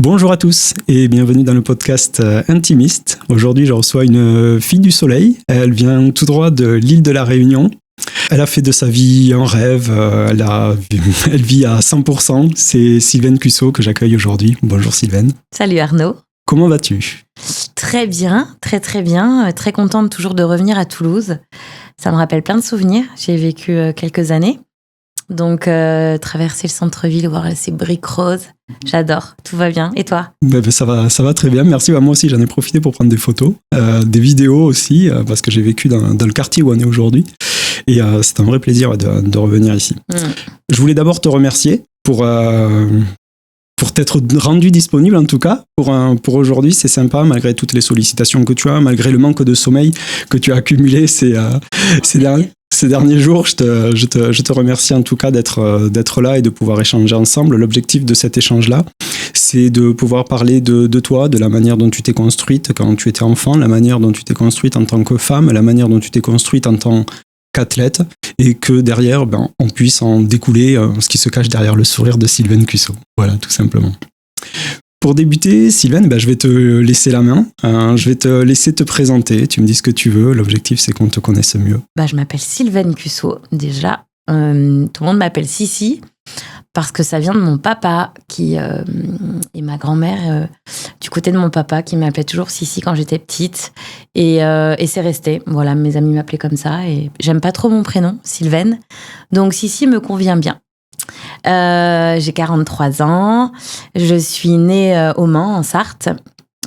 Bonjour à tous et bienvenue dans le podcast Intimiste. Aujourd'hui, je reçois une fille du soleil. Elle vient tout droit de l'île de la Réunion. Elle a fait de sa vie un rêve. Elle vit à 100%. C'est Sylvaine Cussot que j'accueille aujourd'hui. Bonjour Sylvaine. Salut Arnaud. Comment vas-tu ? Très bien, très bien. Très contente toujours de revenir à Toulouse. Ça me rappelle plein de souvenirs. J'ai vécu quelques années. Donc, traverser le centre-ville, voir ces briques roses, j'adore, tout va bien. Et toi ? Ça va très bien, merci. Moi aussi, j'en ai profité pour prendre des photos, des vidéos aussi, parce que j'ai vécu dans le quartier où on est aujourd'hui. Et c'est un vrai plaisir de revenir ici. Je voulais d'abord te remercier pour t'être rendu disponible, en tout cas, pour aujourd'hui. C'est sympa, malgré toutes les sollicitations que tu as, malgré le manque de sommeil que tu as accumulé ces derniers jours. Je te remercie en tout cas d'être là et de pouvoir échanger ensemble. L'objectif de cet échange-là, c'est de pouvoir parler de toi, de la manière dont tu t'es construite quand tu étais enfant, la manière dont tu t'es construite en tant que femme, la manière dont tu t'es construite en tant qu'athlète, et que derrière, on puisse en découler ce qui se cache derrière le sourire de Sylvaine Cussot. Voilà, tout simplement. Pour débuter, Sylvaine, je vais te laisser la main. Je vais te laisser te présenter. Tu me dis ce que tu veux. L'objectif, c'est qu'on te connaisse mieux. Je m'appelle Sylvaine Cussot, déjà. Tout le monde m'appelle Sissi, parce que ça vient de mon papa et ma grand-mère, du côté de mon papa, qui m'appelait toujours Sissi quand j'étais petite. Et c'est resté. Voilà, mes amis m'appelaient comme ça. Et j'aime pas trop mon prénom, Sylvaine. Donc Sissi me convient bien. J'ai 43 ans. Je suis née au Mans, en Sarthe.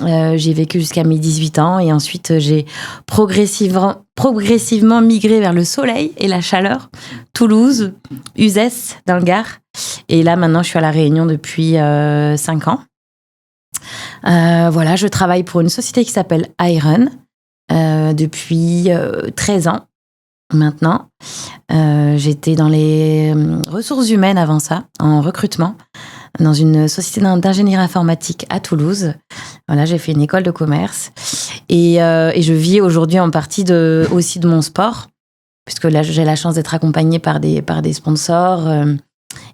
J'ai vécu jusqu'à mes 18 ans et ensuite j'ai progressivement migré vers le soleil et la chaleur. Toulouse, Uzès, dans le Gard. Et là, maintenant, je suis à La Réunion depuis 5 ans. Je travaille pour une société qui s'appelle Iron depuis 13 ans. Maintenant, j'étais dans les ressources humaines avant ça, en recrutement, dans une société d'ingénierie informatique à Toulouse. Voilà, j'ai fait une école de commerce et je vis aujourd'hui en partie aussi de mon sport, puisque là j'ai la chance d'être accompagnée par des sponsors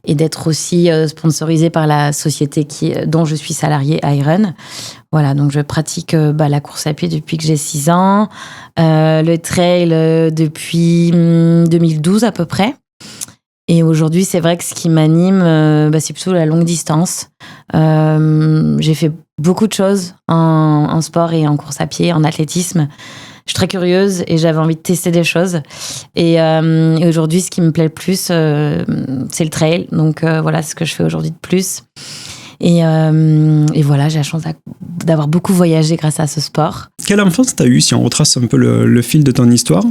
et d'être aussi sponsorisée par la société dont je suis salariée, Iron. Voilà, donc je pratique la course à pied depuis que j'ai 6 ans, le trail depuis 2012 à peu près. Et aujourd'hui, c'est vrai que ce qui m'anime, c'est plutôt la longue distance. J'ai fait beaucoup de choses en sport et en course à pied, en athlétisme. Je suis très curieuse et j'avais envie de tester des choses. Et aujourd'hui, ce qui me plaît le plus, c'est le trail. Donc voilà, c'est ce que je fais aujourd'hui de plus. Et voilà, j'ai la chance d'avoir beaucoup voyagé grâce à ce sport. Quelle enfance t'as eu, si on retrace un peu le fil de ton histoire ?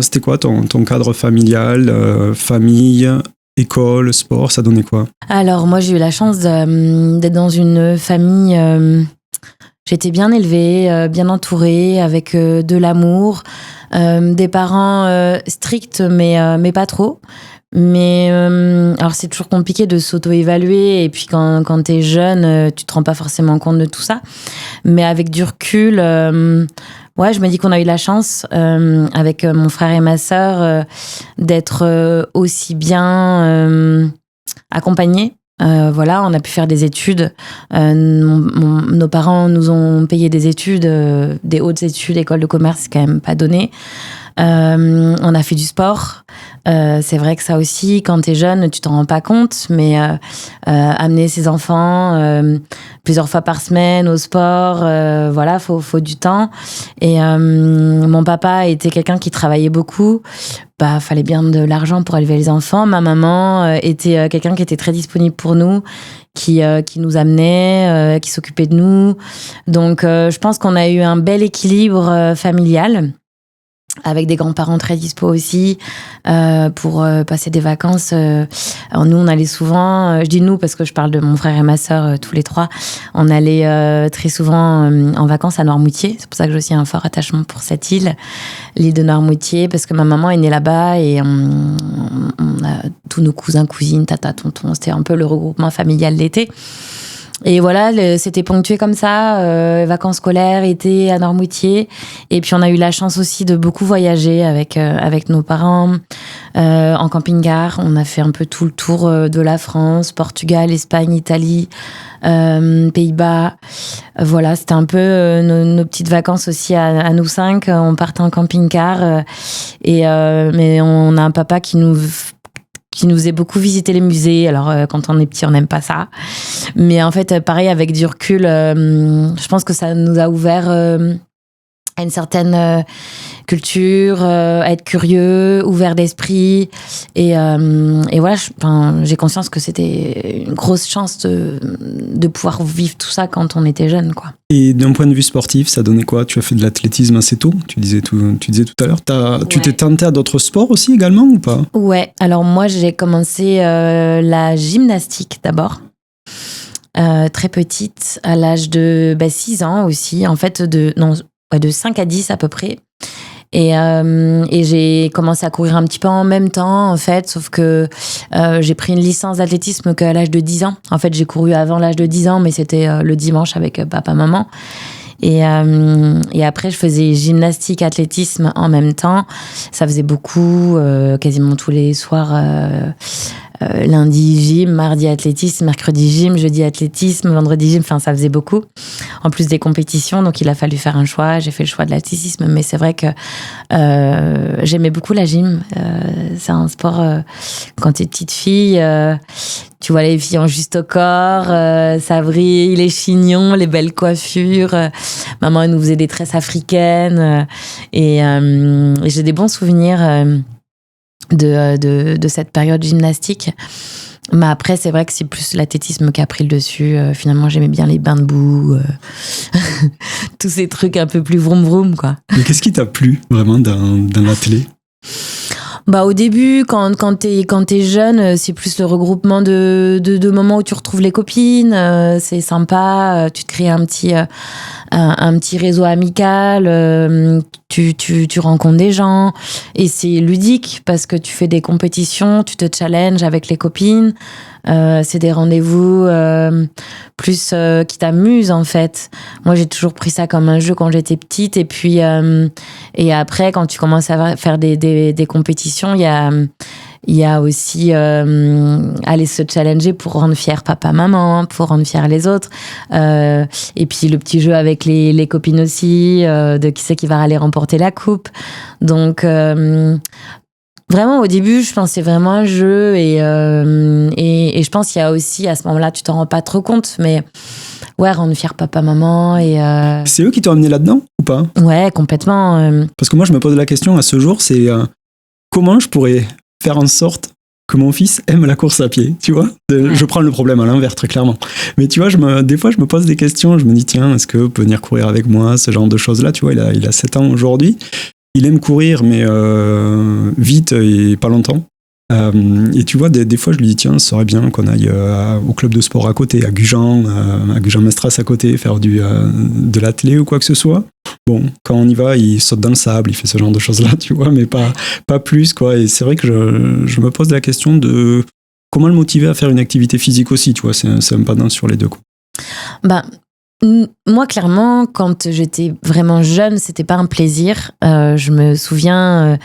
C'était quoi ton cadre familial, famille, école, sport, ça donnait quoi ? Alors moi, j'ai eu la chance d'être dans une famille... J'étais bien élevée, bien entourée, avec de l'amour, des parents stricts, mais pas trop. Mais alors c'est toujours compliqué de s'auto-évaluer, et puis quand t'es jeune, tu te rends pas forcément compte de tout ça. Mais avec du recul, je me dis qu'on a eu la chance, avec mon frère et ma sœur, d'être aussi bien accompagnés. On a pu faire des études. Nos parents nous ont payé des études, des hautes études, école de commerce, c'est quand même pas donné. On a fait du sport. C'est vrai que ça aussi, quand t'es jeune, tu t'en rends pas compte, mais amener ses enfants plusieurs fois par semaine au sport, faut du temps. Et mon papa était quelqu'un qui travaillait beaucoup. Fallait bien de l'argent pour élever les enfants. Ma maman était quelqu'un qui était très disponible pour nous, qui nous amenait, qui s'occupait de nous. Donc, je pense qu'on a eu un bel équilibre familial, avec des grands-parents très dispo aussi, pour passer des vacances. Alors nous, on allait souvent, je dis nous parce que je parle de mon frère et ma sœur, tous les trois, on allait très souvent en vacances à Noirmoutier. C'est pour ça que j'ai aussi un fort attachement pour cette île, l'île de Noirmoutier, parce que ma maman est née là-bas et on a tous nos cousins, cousines, tata, tonton. C'était un peu le regroupement familial l'été. Et voilà, c'était ponctué comme ça, vacances scolaires, été à Noirmoutier. Et puis on a eu la chance aussi de beaucoup voyager avec nos parents en camping-car. On a fait un peu tout le tour de la France, Portugal, Espagne, Italie, Pays-Bas. Voilà, c'était un peu nos petites vacances aussi à nous 5. On partait en camping-car mais on a un papa qui nous faisait beaucoup visiter les musées. Alors, quand on est petit, on n'aime pas ça. Mais en fait, pareil, avec du recul, je pense que ça nous a ouvert à une certaine culture, à être curieux, ouvert d'esprit. Et voilà, j'ai conscience que c'était une grosse chance de pouvoir vivre tout ça quand on était jeune, quoi. Et d'un point de vue sportif, ça donnait quoi? Tu as fait de l'athlétisme assez tôt, tu disais tout à l'heure. Tu t'es tenté à d'autres sports aussi également ou pas? Ouais, alors moi j'ai commencé la gymnastique d'abord. Très petite, à l'âge de 6 ans aussi, en fait de 5 à 10 à peu près. Et j'ai commencé à courir un petit peu en même temps, en fait, sauf que j'ai pris une licence d'athlétisme qu'à l'âge de 10 ans. En fait, j'ai couru avant l'âge de 10 ans, mais c'était le dimanche avec papa-maman. Et après, je faisais gymnastique, athlétisme en même temps. Ça faisait beaucoup, quasiment tous les soirs. Lundi gym, mardi athlétisme, mercredi gym, jeudi athlétisme, vendredi gym, enfin ça faisait beaucoup. En plus des compétitions, donc il a fallu faire un choix. J'ai fait le choix de l'athlétisme, mais c'est vrai que j'aimais beaucoup la gym. C'est un sport, quand t'es petite fille, tu vois les filles en juste au corps, ça brille, les chignons, les belles coiffures. Maman, elle nous faisait des tresses africaines. Et j'ai des bons souvenirs de cette période gymnastique. Mais après, c'est vrai que c'est plus l'athlétisme qui a pris le dessus. Finalement, j'aimais bien les bains de boue, tous ces trucs un peu plus vroom vroom, quoi. Mais qu'est-ce qui t'a plu vraiment dans l'athlé? Au début, quand t'es jeune, c'est plus le regroupement de moments où tu retrouves les copines. C'est sympa. Tu te crées un petit réseau amical. Tu rencontres des gens. Et c'est ludique parce que tu fais des compétitions, tu te challenges avec les copines. C'est des rendez-vous plus qui t'amusent, en fait. Moi, j'ai toujours pris ça comme un jeu quand j'étais petite. Et puis, et après, quand tu commences à faire des compétitions, il y a aussi aller se challenger pour rendre fier papa, maman, pour rendre fier les autres. Et puis, le petit jeu avec les copines aussi, de qui c'est qui va aller remporter la coupe. Donc... Vraiment, au début, je pensais vraiment un jeu et je pense qu'il y a aussi, à ce moment-là, tu t'en rends pas trop compte, mais ouais, rendre fier papa, maman et... C'est eux qui t'ont amené là-dedans ou pas? Ouais, complètement. Parce que moi, je me pose la question à ce jour, c'est comment je pourrais faire en sorte que mon fils aime la course à pied, tu vois? Je prends le problème à l'envers, très clairement. Mais tu vois, des fois, je me pose des questions, je me dis, tiens, est-ce que peut venir courir avec moi, ce genre de choses-là, tu vois, il a 7 ans aujourd'hui. Il aime courir, mais vite et pas longtemps. Et tu vois, des fois, je lui dis, tiens, ce serait bien qu'on aille au club de sport à côté, à Gujan-Mestras à côté, faire de l'athlé ou quoi que ce soit. Bon, quand on y va, il saute dans le sable, il fait ce genre de choses-là, tu vois, mais pas plus, quoi. Et c'est vrai que je me pose la question de comment le motiver à faire une activité physique aussi, tu vois, c'est un pas d'un sur les deux, quoi. Moi, clairement, quand j'étais vraiment jeune, c'était pas un plaisir. Je me souviens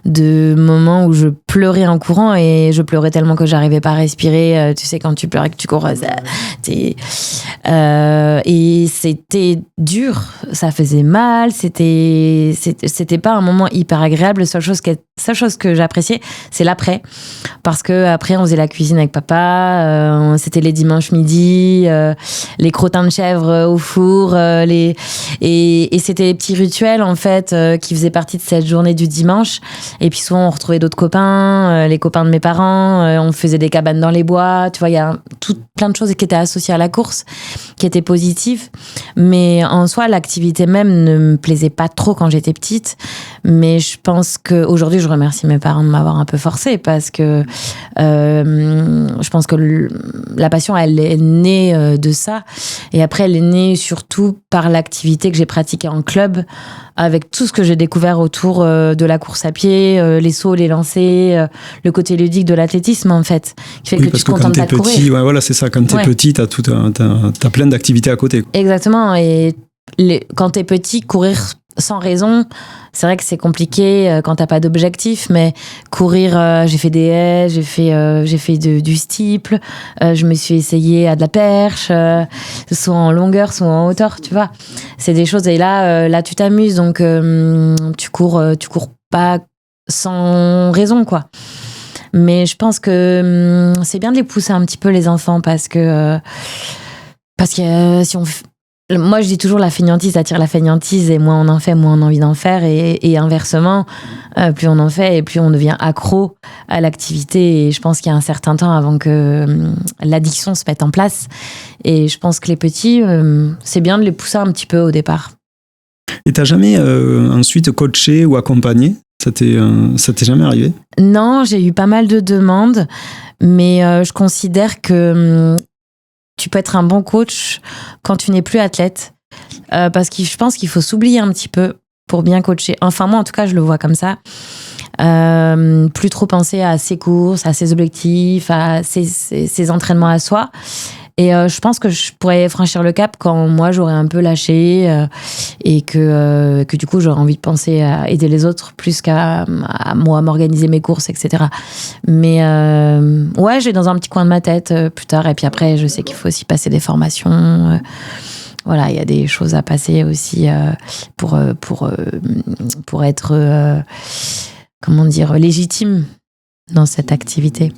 de moments où je pleurais en courant et je pleurais tellement que j'arrivais pas à respirer. Tu sais, quand tu pleures et que tu cours, et c'était dur, ça faisait mal, c'était pas un moment hyper agréable. La seule chose que j'appréciais, c'est l'après. Parce que après, on faisait la cuisine avec papa, c'était les dimanches midi, les crottins de chèvre au four, et c'était des petits rituels en fait qui faisaient partie de cette journée du dimanche. Et puis souvent on retrouvait d'autres copains, les copains de mes parents, on faisait des cabanes dans les bois, tu vois, il y a plein de choses qui étaient associées à la course, qui étaient positives. Mais en soi, l'activité même ne me plaisait pas trop quand j'étais petite. Mais je pense qu'aujourd'hui, je remercie mes parents de m'avoir un peu forcée parce que je pense que la passion, elle est née de ça. Et après, elle est née sur surtout par l'activité que j'ai pratiquée en club, avec tout ce que j'ai découvert autour de la course à pied, les sauts, les lancers, le côté ludique de l'athlétisme, en fait, qui fait que tu te contentes pas de courir. Petit, ouais, voilà, c'est ça. Quand t'es petit, t'as plein d'activités à côté. Exactement. Et quand t'es petit, courir sans raison, c'est vrai que c'est compliqué quand t'as pas d'objectif, mais courir, j'ai fait des haies, j'ai fait du steeple, je me suis essayée à de la perche, soit en longueur, soit en hauteur, tu vois. C'est des choses, et là tu t'amuses, donc tu cours pas sans raison, quoi. Mais je pense que c'est bien de les pousser un petit peu, les enfants, parce que si on moi, je dis toujours la fainéantise attire la fainéantise, et moins on en fait, moins on a envie d'en faire, et inversement, plus on en fait et plus on devient accro à l'activité. Et je pense qu'il y a un certain temps avant que l'addiction se mette en place. Et je pense que les petits, c'est bien de les pousser un petit peu au départ. Et t'as jamais ensuite coaché ou accompagné ? Ça t'est jamais arrivé ? Non, j'ai eu pas mal de demandes, mais je considère que tu peux être un bon coach quand tu n'es plus athlète. Parce que je pense qu'il faut s'oublier un petit peu pour bien coacher. Enfin, moi, en tout cas, je le vois comme ça. Plus trop penser à ses courses, à ses objectifs, à ses entraînements à soi. Et je pense que je pourrais franchir le cap quand moi, j'aurais un peu lâché et que du coup, j'aurais envie de penser à aider les autres plus qu'à moi, m'organiser mes courses, etc. Mais ouais, j'ai dans un petit coin de ma tête plus tard. Et puis après, je sais qu'il faut aussi passer des formations. Voilà, il y a des choses à passer aussi pour être, comment dire, légitime dans cette activité.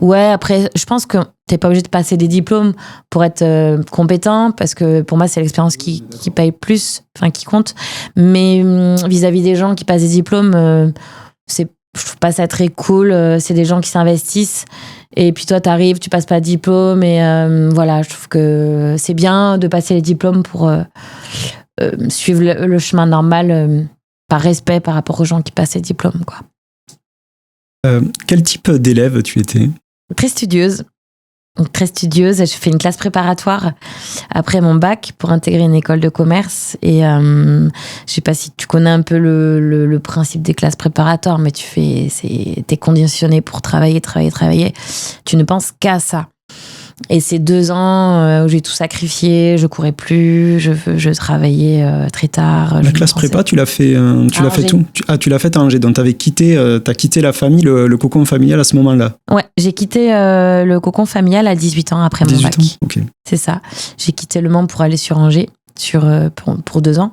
Ouais, après, je pense que t'es pas obligé de passer des diplômes pour être compétent, parce que pour moi, c'est l'expérience qui paye plus, enfin, qui compte. Mais vis-à-vis des gens qui passent des diplômes, je trouve pas ça très cool. C'est des gens qui s'investissent. Et puis toi, t'arrives, tu passes pas de diplôme. Et voilà, je trouve que c'est bien de passer les diplômes pour suivre le chemin normal, par respect par rapport aux gens qui passent les diplômes, quoi. Quel type d'élève tu étais ? Très studieuse. Très studieuse. Je fais une classe préparatoire après mon bac pour intégrer une école de commerce. Et je sais pas si tu connais un peu le principe des classes préparatoires, mais t'es conditionné pour travailler. Tu ne penses qu'à ça. Et ces 2 ans où j'ai tout sacrifié, je courais plus, je travaillais très tard. La classe prépa, tu l'as fait, tout. Tu l'as fait à Angers, donc t'as quitté la famille, le cocon familial à ce moment-là. Ouais, j'ai quitté le cocon familial à 18 ans après mon bac. 18 ans, ok. C'est ça. J'ai quitté Le Mans pour aller sur Angers, pour 2 ans.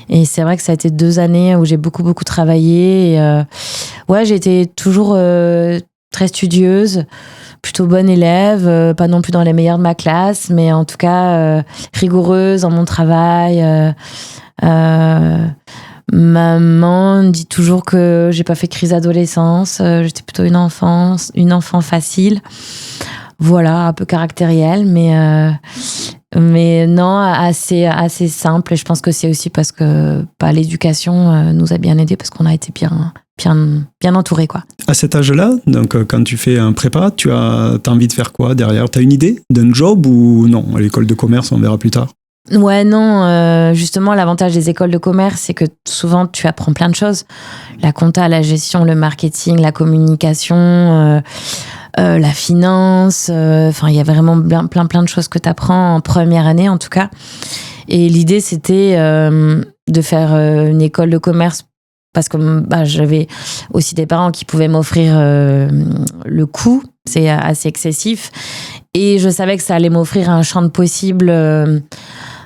Et c'est vrai que ça a été 2 années où j'ai beaucoup travaillé. Et, ouais, j'ai été toujours très studieuse, plutôt bonne élève, pas non plus dans les meilleures de ma classe, mais en tout cas rigoureuse dans mon travail. Maman me dit toujours que j'ai pas fait crise d'adolescence, j'étais plutôt une enfant facile. Voilà, un peu caractérielle, mais non, assez simple. Et je pense que c'est aussi parce que l'éducation nous a bien aidés, parce qu'on a été bien entourés, quoi. À cet âge-là, donc quand tu fais un prépa, t'as envie de faire quoi derrière ? T'as une idée d'un job ou non ? À l'école de commerce, on verra plus tard. Ouais, non. Justement, l'avantage des écoles de commerce, c'est que souvent, tu apprends plein de choses. La compta, la gestion, le marketing, la communication, la finance. Enfin, il y a vraiment plein de choses que tu apprends en première année, en tout cas. Et l'idée, c'était de faire une école de commerce, parce que j'avais aussi des parents qui pouvaient m'offrir le coût. C'est assez excessif. Et je savais que ça allait m'offrir un champ de possibles.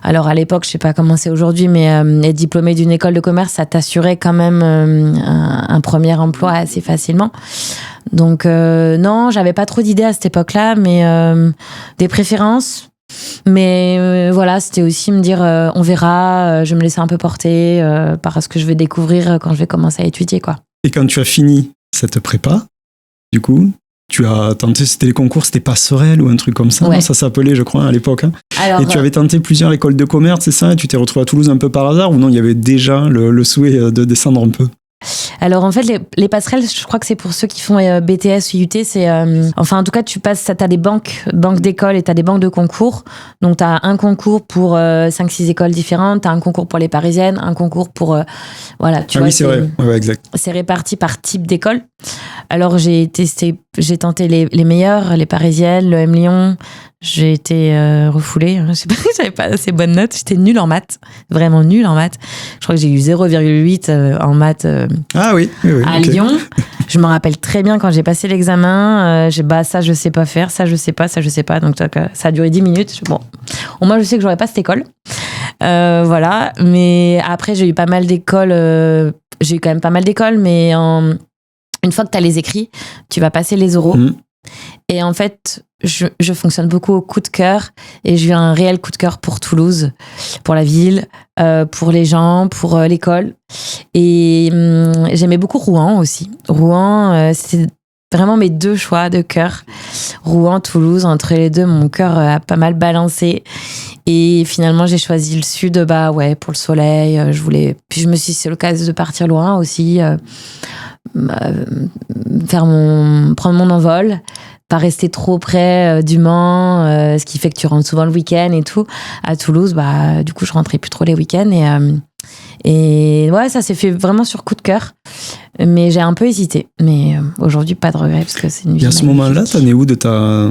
Alors à l'époque, je sais pas comment c'est aujourd'hui, mais être diplômé d'une école de commerce, ça t'assurait quand même un premier emploi assez facilement. Donc non, j'avais pas trop d'idées à cette époque-là, mais des préférences. Mais voilà, c'était aussi me dire on verra, je me laissais un peu porter par ce que je vais découvrir quand je vais commencer à étudier, quoi. Et quand tu as fini cette prépa, du coup, tu as tenté, c'était les concours, c'était Passerelle ou un truc comme ça, ouais. Non, ça s'appelait, je crois, à l'époque. Hein. Alors, et tu avais tenté plusieurs écoles de commerce, c'est ça ? Et tu t'es retrouvé à Toulouse un peu par hasard, ou non, il y avait déjà le souhait de descendre un peu ? Alors en fait, les passerelles, je crois que c'est pour ceux qui font BTS ou UT. C'est, enfin, en tout cas, tu passes, t'as des banques d'écoles et t'as des banques de concours. Donc t'as un concours pour 5-6 écoles différentes, t'as un concours pour les parisiennes, un concours pour voilà. Tu vois, oui, c'est vrai. Ouais, exact. C'est réparti par type d'école. Alors j'ai tenté les meilleures, les parisiennes, l'EM Lyon. J'ai été refoulée. Je sais pas, j'avais pas assez bonnes notes. J'étais nulle en maths, vraiment nulle en maths. Je crois que j'ai eu 0,8 en maths. Ah oui, à Lyon. Je me rappelle très bien quand j'ai passé l'examen. Ça je sais pas faire, ça je sais pas, ça je sais pas. Donc ça a duré 10 minutes. Bon, au moins je sais que j'aurais pas cette école. Voilà. Mais après j'ai eu pas mal d'écoles. J'ai eu quand même pas mal d'écoles, mais une fois que t'as les écrits, tu vas passer les oraux. Et en fait, je fonctionne beaucoup au coup de cœur et j'ai eu un réel coup de cœur pour Toulouse, pour la ville, pour les gens, pour l'école. Et j'aimais beaucoup Rouen aussi. Rouen, c'était vraiment mes 2 choix de cœur. Rouen, Toulouse, entre les deux, mon cœur a pas mal balancé. Et finalement, j'ai choisi le sud, pour le soleil. Puis je me suis dit, c'est l'occasion de partir loin aussi. Prendre mon envol, pas rester trop près du Mans, ce qui fait que tu rentres souvent le week-end et tout. À Toulouse, du coup, je rentrais plus trop les week-ends et ouais, ça s'est fait vraiment sur coup de cœur. Mais j'ai un peu hésité. Mais aujourd'hui, pas de regret parce que c'est une vie. Et à ce moment-là, t'en es où de ta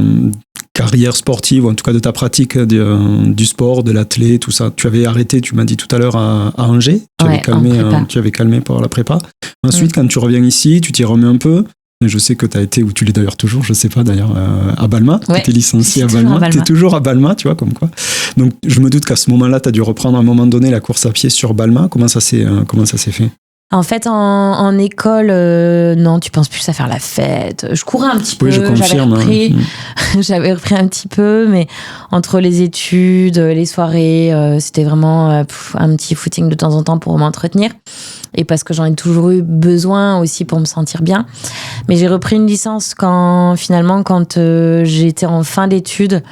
carrière sportive, ou en tout cas de ta pratique du sport, de l'athlé, tout ça? Tu avais arrêté, tu m'as dit tout à l'heure, à Angers. Tu avais calmé pour la prépa. Ensuite, quand tu reviens ici, tu t'y remets un peu. Je sais que tu as été, ou tu l'es d'ailleurs toujours, je sais pas d'ailleurs, à Balma. Tu étais licencié à Balma. Tu es toujours à Balma, tu vois, comme quoi. Donc, je me doute qu'à ce moment-là, tu as dû reprendre à un moment donné la course à pied sur Balma. Comment ça s'est fait? En fait, en école, non, tu penses plus à faire la fête. Je courais un petit peu. Je confirme. J'avais repris un petit peu, mais entre les études, les soirées, c'était vraiment un petit footing de temps en temps pour m'entretenir. Et parce que j'en ai toujours eu besoin aussi pour me sentir bien. Mais j'ai repris une licence quand j'étais en fin d'études.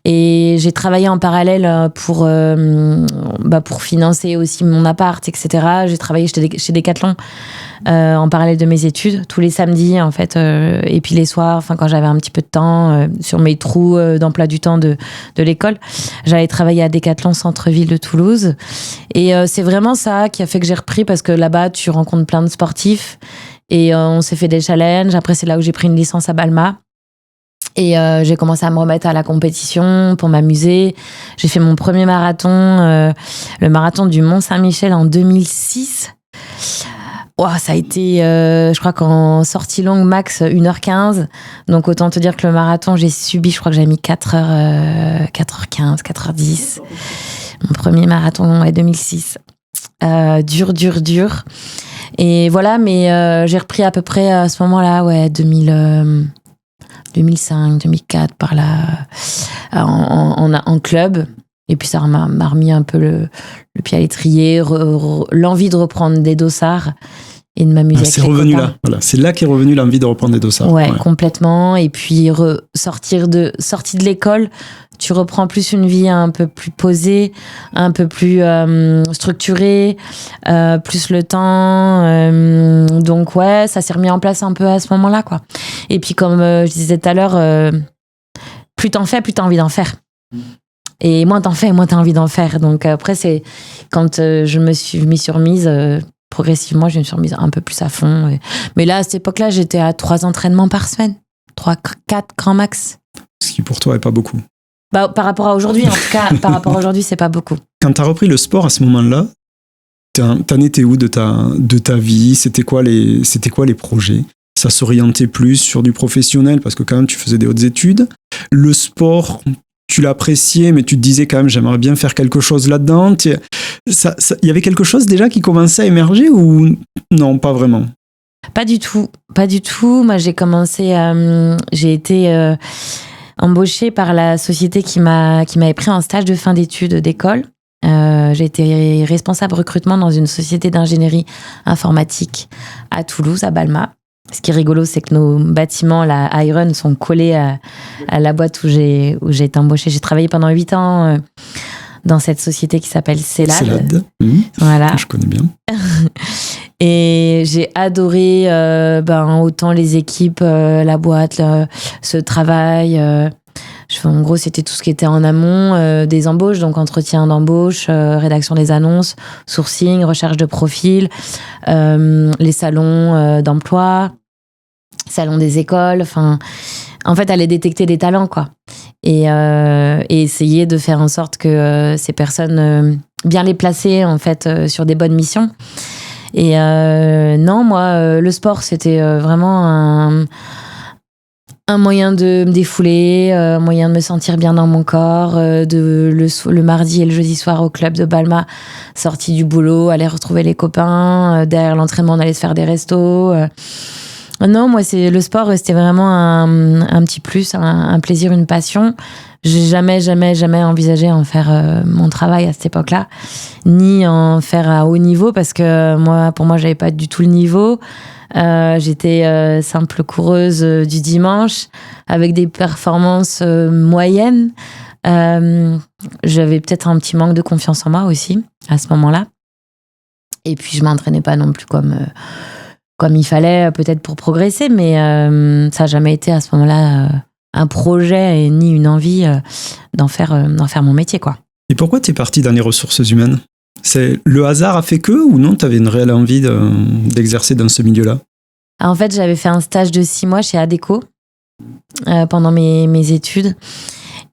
Et j'ai travaillé en parallèle pour financer aussi mon appart, etc. J'ai travaillé chez Decathlon en parallèle de mes études, tous les samedis, en fait. Et puis les soirs, quand j'avais un petit peu de temps, sur mes trous d'emploi du temps de l'école, j'allais travailler à Decathlon centre-ville de Toulouse. Et c'est vraiment ça qui a fait que j'ai repris, parce que là-bas, tu rencontres plein de sportifs. Et on s'est fait des challenges. Après, c'est là où j'ai pris une licence à Balma. Et j'ai commencé à me remettre à la compétition pour m'amuser. J'ai fait mon premier marathon, le marathon du Mont-Saint-Michel en 2006. Ça a été, je crois qu'en sortie longue, max 1h15. Donc autant te dire que le marathon, j'ai subi, je crois que j'ai mis 4h15, 4h10. Mon premier marathon en 2006. Dur. Et voilà, mais j'ai repris à peu près à ce moment-là, 2005, 2004, par là, en club. Et puis ça m'a remis un peu le pied à l'étrier, l'envie de reprendre des dossards et de m'amuser avec les copains. C'est revenu là. Voilà. C'est là qu'est revenue l'envie de reprendre des dossards. Ouais, complètement. Et puis sortie de l'école, tu reprends plus une vie un peu plus posée, un peu plus structurée, plus le temps. Donc ça s'est remis en place un peu à ce moment-là, quoi. Et puis comme je disais tout à l'heure, plus t'en fais, plus t'as envie d'en faire. Et moins t'en fais, moins t'as envie d'en faire. Donc après, c'est quand je me suis remise progressivement, je me suis remise un peu plus à fond. Mais là, à cette époque-là, j'étais à 3 entraînements par semaine. 3, 4 grand max. Ce qui pour toi est pas beaucoup. Par rapport à aujourd'hui, en tout cas, par rapport à aujourd'hui, c'est pas beaucoup. Quand t'as repris le sport à ce moment-là, t'en étais où de ta vie? C'était quoi les projets? Ça s'orientait plus sur du professionnel parce que quand même tu faisais des hautes études. Le sport, tu l'appréciais, mais tu te disais quand même j'aimerais bien faire quelque chose là-dedans. Il y avait quelque chose déjà qui commençait à émerger ou non, pas vraiment? Pas du tout. Moi, j'ai été embauchée par la société qui m'avait pris en stage de fin d'études d'école. J'ai été responsable recrutement dans une société d'ingénierie informatique à Toulouse, à Balma. Ce qui est rigolo, c'est que nos bâtiments, la Iron, sont collés à la boîte où j'ai été embauchée. J'ai travaillé pendant 8 ans dans cette société qui s'appelle Célad. Célad, voilà. Je connais bien. Et j'ai adoré autant les équipes, la boîte, ce travail. En gros, c'était tout ce qui était en amont des embauches, donc entretien d'embauche, rédaction des annonces, sourcing, recherche de profil, les salons d'emploi, salons des écoles. Enfin, en fait, aller détecter des talents, quoi. Et essayer de faire en sorte que ces personnes, bien les placer, en fait, sur des bonnes missions. Et non, moi, le sport, c'était vraiment un moyen de me défouler, un moyen de me sentir bien dans mon corps, le mardi et le jeudi soir au club de Balma, sortie du boulot, aller retrouver les copains, derrière l'entraînement, on allait se faire des restos. Non, moi, le sport, c'était vraiment un petit plus, un plaisir, une passion. J'ai jamais envisagé en faire mon travail à cette époque-là, ni en faire à haut niveau, parce que pour moi, j'avais pas du tout le niveau. J'étais simple coureuse du dimanche avec des performances moyennes. J'avais peut-être un petit manque de confiance en moi aussi à ce moment-là. Et puis je m'entraînais pas non plus comme il fallait peut-être pour progresser, mais ça n'a jamais été à ce moment-là un projet et ni une envie d'en faire mon métier, quoi. Et pourquoi tu es partie dans les ressources humaines ? Le hasard a fait que, ou non, tu avais une réelle envie d'exercer dans ce milieu-là ? En fait, j'avais fait un stage de 6 mois chez Adecco pendant mes études.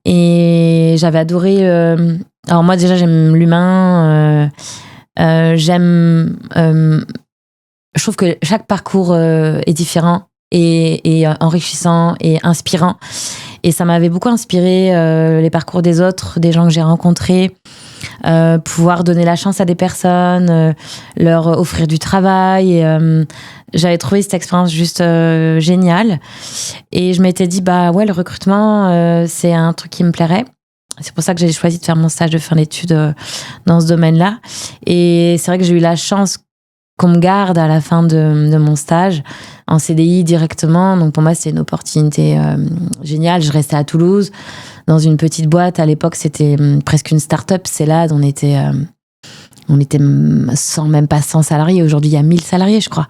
Et j'avais adoré... alors moi, déjà, j'aime l'humain. Je trouve que chaque parcours est différent et enrichissant et inspirant. Et ça m'avait beaucoup inspiré, les parcours des autres, des gens que j'ai rencontrés. Pouvoir donner la chance à des personnes, leur offrir du travail. Et, j'avais trouvé cette expérience juste géniale. Et je m'étais dit, le recrutement, c'est un truc qui me plairait. C'est pour ça que j'ai choisi de faire mon stage de fin d'études dans ce domaine-là. Et c'est vrai que j'ai eu la chance qu'on me garde à la fin de mon stage en CDI directement. Donc pour moi, c'est une opportunité géniale. Je restais à Toulouse, dans une petite boîte. À l'époque, c'était presque une start-up. Célade, on était même pas 100 salariés. Aujourd'hui, il y a 1000 salariés, je crois.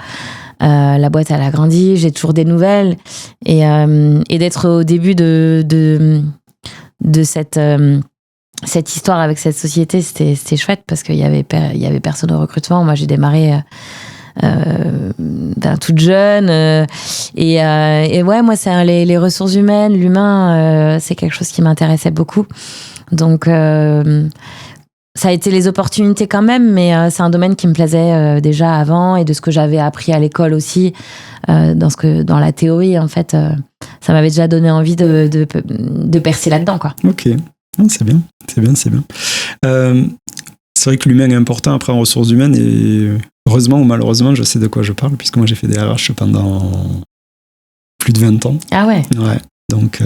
La boîte, elle a grandi. J'ai toujours des nouvelles. Et d'être au début de cette histoire avec cette société, c'était chouette parce qu'il y avait personne au recrutement. Moi, j'ai démarré toute jeune. Et ouais, moi, c'est les ressources humaines, l'humain, c'est quelque chose qui m'intéressait beaucoup. Donc, ça a été les opportunités quand même, mais c'est un domaine qui me plaisait déjà avant et de ce que j'avais appris à l'école aussi, dans la théorie, en fait, ça m'avait déjà donné envie de percer là-dedans, quoi. Ok. C'est bien. C'est vrai que l'humain est important après en ressources humaines et heureusement ou malheureusement, je sais de quoi je parle puisque moi j'ai fait des RH pendant plus de 20 ans. Ah ouais. Ouais. Donc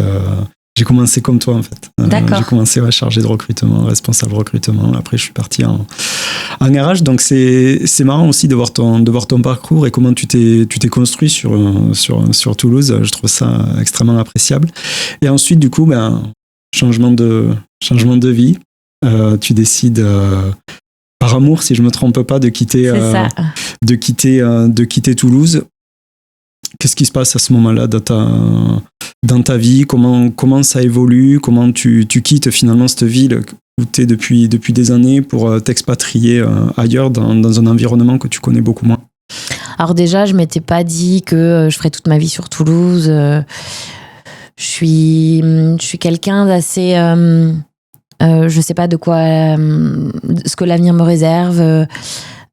j'ai commencé comme toi en fait. D'accord. J'ai commencé chargé de recrutement, responsable recrutement. Après je suis parti en RH. Donc c'est marrant aussi de voir ton parcours et comment tu t'es construit sur Toulouse. Je trouve ça extrêmement appréciable. Et ensuite du coup changement de vie. Tu décides par amour, si je me trompe pas, de quitter Toulouse. Qu'est-ce qui se passe à ce moment-là dans ta vie? Comment ça évolue? Comment tu quittes finalement cette ville où tu es depuis des années pour t'expatrier ailleurs dans un environnement que tu connais beaucoup moins? Alors déjà, je m'étais pas dit que je ferais toute ma vie sur Toulouse. Je suis quelqu'un d'assez... je sais pas de quoi... ce que l'avenir me réserve.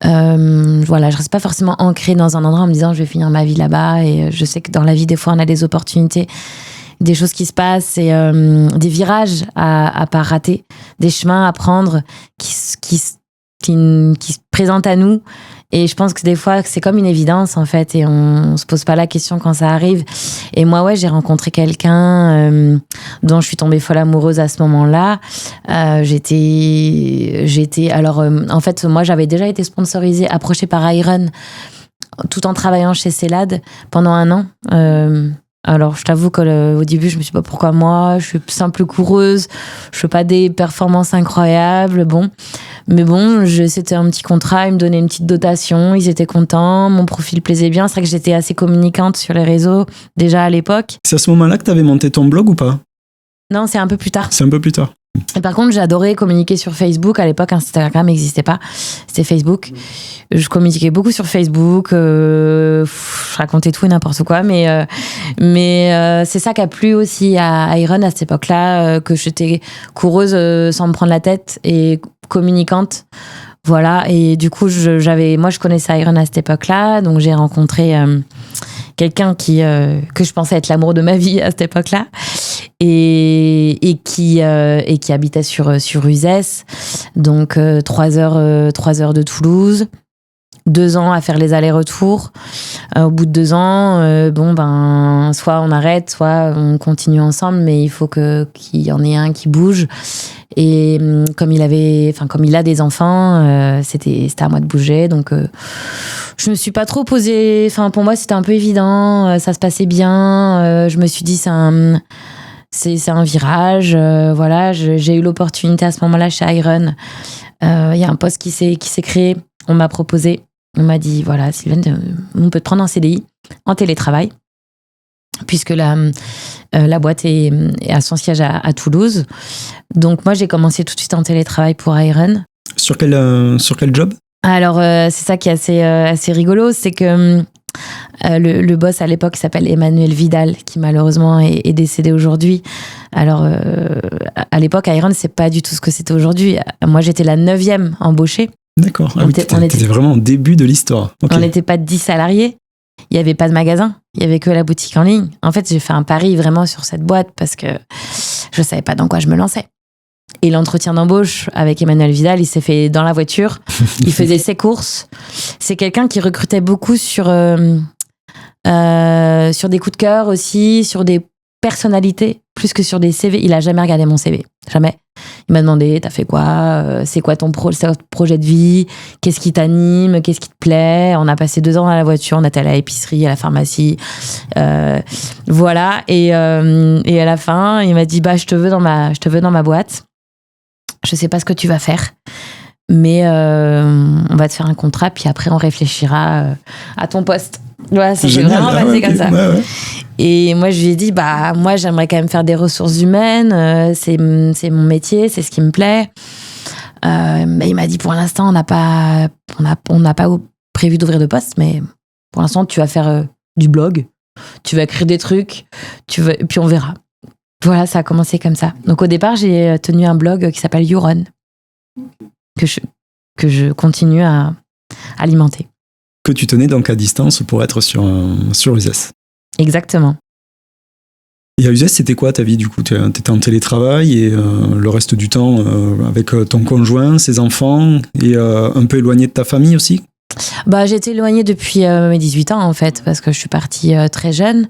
Voilà, je reste pas forcément ancrée dans un endroit en me disant je vais finir ma vie là-bas. Et je sais que dans la vie, des fois, on a des opportunités, des choses qui se passent et des virages à pas rater, des chemins à prendre qui se présentent à nous. Et je pense que des fois, c'est comme une évidence, en fait, et on se pose pas la question quand ça arrive. Et moi, ouais, j'ai rencontré quelqu'un dont je suis tombée folle amoureuse à ce moment-là. Alors, en fait, moi, j'avais déjà été sponsorisée, approchée par Iron, tout en travaillant chez Célade pendant 1 an. Alors, je t'avoue qu'au début, je me suis dit, pourquoi moi? Je suis simple coureuse, je fais pas des performances incroyables, bon. Mais bon, c'était un petit contrat, ils me donnaient une petite dotation, ils étaient contents, mon profil plaisait bien. C'est vrai que j'étais assez communicante sur les réseaux déjà à l'époque. C'est à ce moment-là que tu avais monté ton blog ou pas? Non, c'est un peu plus tard. C'est un peu plus tard. Et par contre, j'adorais communiquer sur Facebook. À l'époque, Instagram n'existait pas. C'était Facebook. Je communiquais beaucoup sur Facebook. Je racontais tout et n'importe quoi. Mais c'est ça qui a plu aussi à Iron à cette époque-là, que j'étais coureuse sans me prendre la tête et communicante. Voilà. Et du coup, je connaissais Iron à cette époque-là. Donc, j'ai rencontré quelqu'un que je pensais être l'amour de ma vie à cette époque-là. Et qui habitait sur Uzès, donc 3 heures de Toulouse, 2 ans à faire les allers-retours. Au bout de 2 ans, soit on arrête, soit on continue ensemble, mais il faut qu'il y en ait un qui bouge. Et comme il a des enfants, c'était à moi de bouger, donc je me suis pas trop posée. Enfin, pour moi, c'était un peu évident, ça se passait bien. Je me suis dit, c'est un virage, voilà. J'ai eu l'opportunité à ce moment-là chez Iron. Il y a un poste qui s'est créé. On m'a proposé, on m'a dit voilà, Sylvaine, on peut te prendre en CDI, en télétravail, puisque la boîte a son siège à Toulouse. Donc moi, j'ai commencé tout de suite en télétravail pour Iron. Sur quel job? Alors, c'est ça qui est assez rigolo, c'est que le boss à l'époque s'appelle Emmanuel Vidal, qui malheureusement est décédé aujourd'hui. Alors, à l'époque, Iron, c'est pas du tout ce que c'était aujourd'hui. Moi, j'étais la 9e embauchée. D'accord. T'étais vraiment au début de l'histoire. Okay. On n'était pas 10 salariés. Il n'y avait pas de magasin. Il n'y avait que la boutique en ligne. En fait, j'ai fait un pari vraiment sur cette boîte parce que je ne savais pas dans quoi je me lançais. Et l'entretien d'embauche avec Emmanuel Vidal, il s'est fait dans la voiture. Il faisait ses courses. C'est quelqu'un qui recrutait beaucoup sur des coups de cœur aussi, sur des personnalités, plus que sur des CV. Il n'a jamais regardé mon CV. Jamais. Il m'a demandé, t'as fait quoi? C'est quoi ton projet de vie? Qu'est-ce qui t'anime? Qu'est-ce qui te plaît? On a passé 2 ans dans la voiture, on était allé à l'épicerie, à la pharmacie. Voilà. Et à la fin, il m'a dit, je te veux dans ma boîte. Je sais pas ce que tu vas faire, mais on va te faire un contrat, puis après on réfléchira à ton poste. Voilà, ça s'est vraiment passé comme ça. Ouais. Et moi, je lui ai dit, moi, j'aimerais quand même faire des ressources humaines. C'est mon métier, c'est ce qui me plaît. Il m'a dit, pour l'instant, on n'a pas prévu d'ouvrir de poste, mais pour l'instant, tu vas faire du blog, tu vas écrire des trucs, et puis on verra. Voilà, ça a commencé comme ça. Donc au départ, j'ai tenu un blog qui s'appelle YouRun, que je continue à alimenter. Que tu tenais donc à distance pour être sur Uzès. Exactement. Et à Uzès, c'était quoi ta vie du coup? Tu étais en télétravail et le reste du temps avec ton conjoint, ses enfants et un peu éloigné de ta famille aussi? J'étais éloignée depuis mes 18 ans en fait, parce que je suis partie très jeune.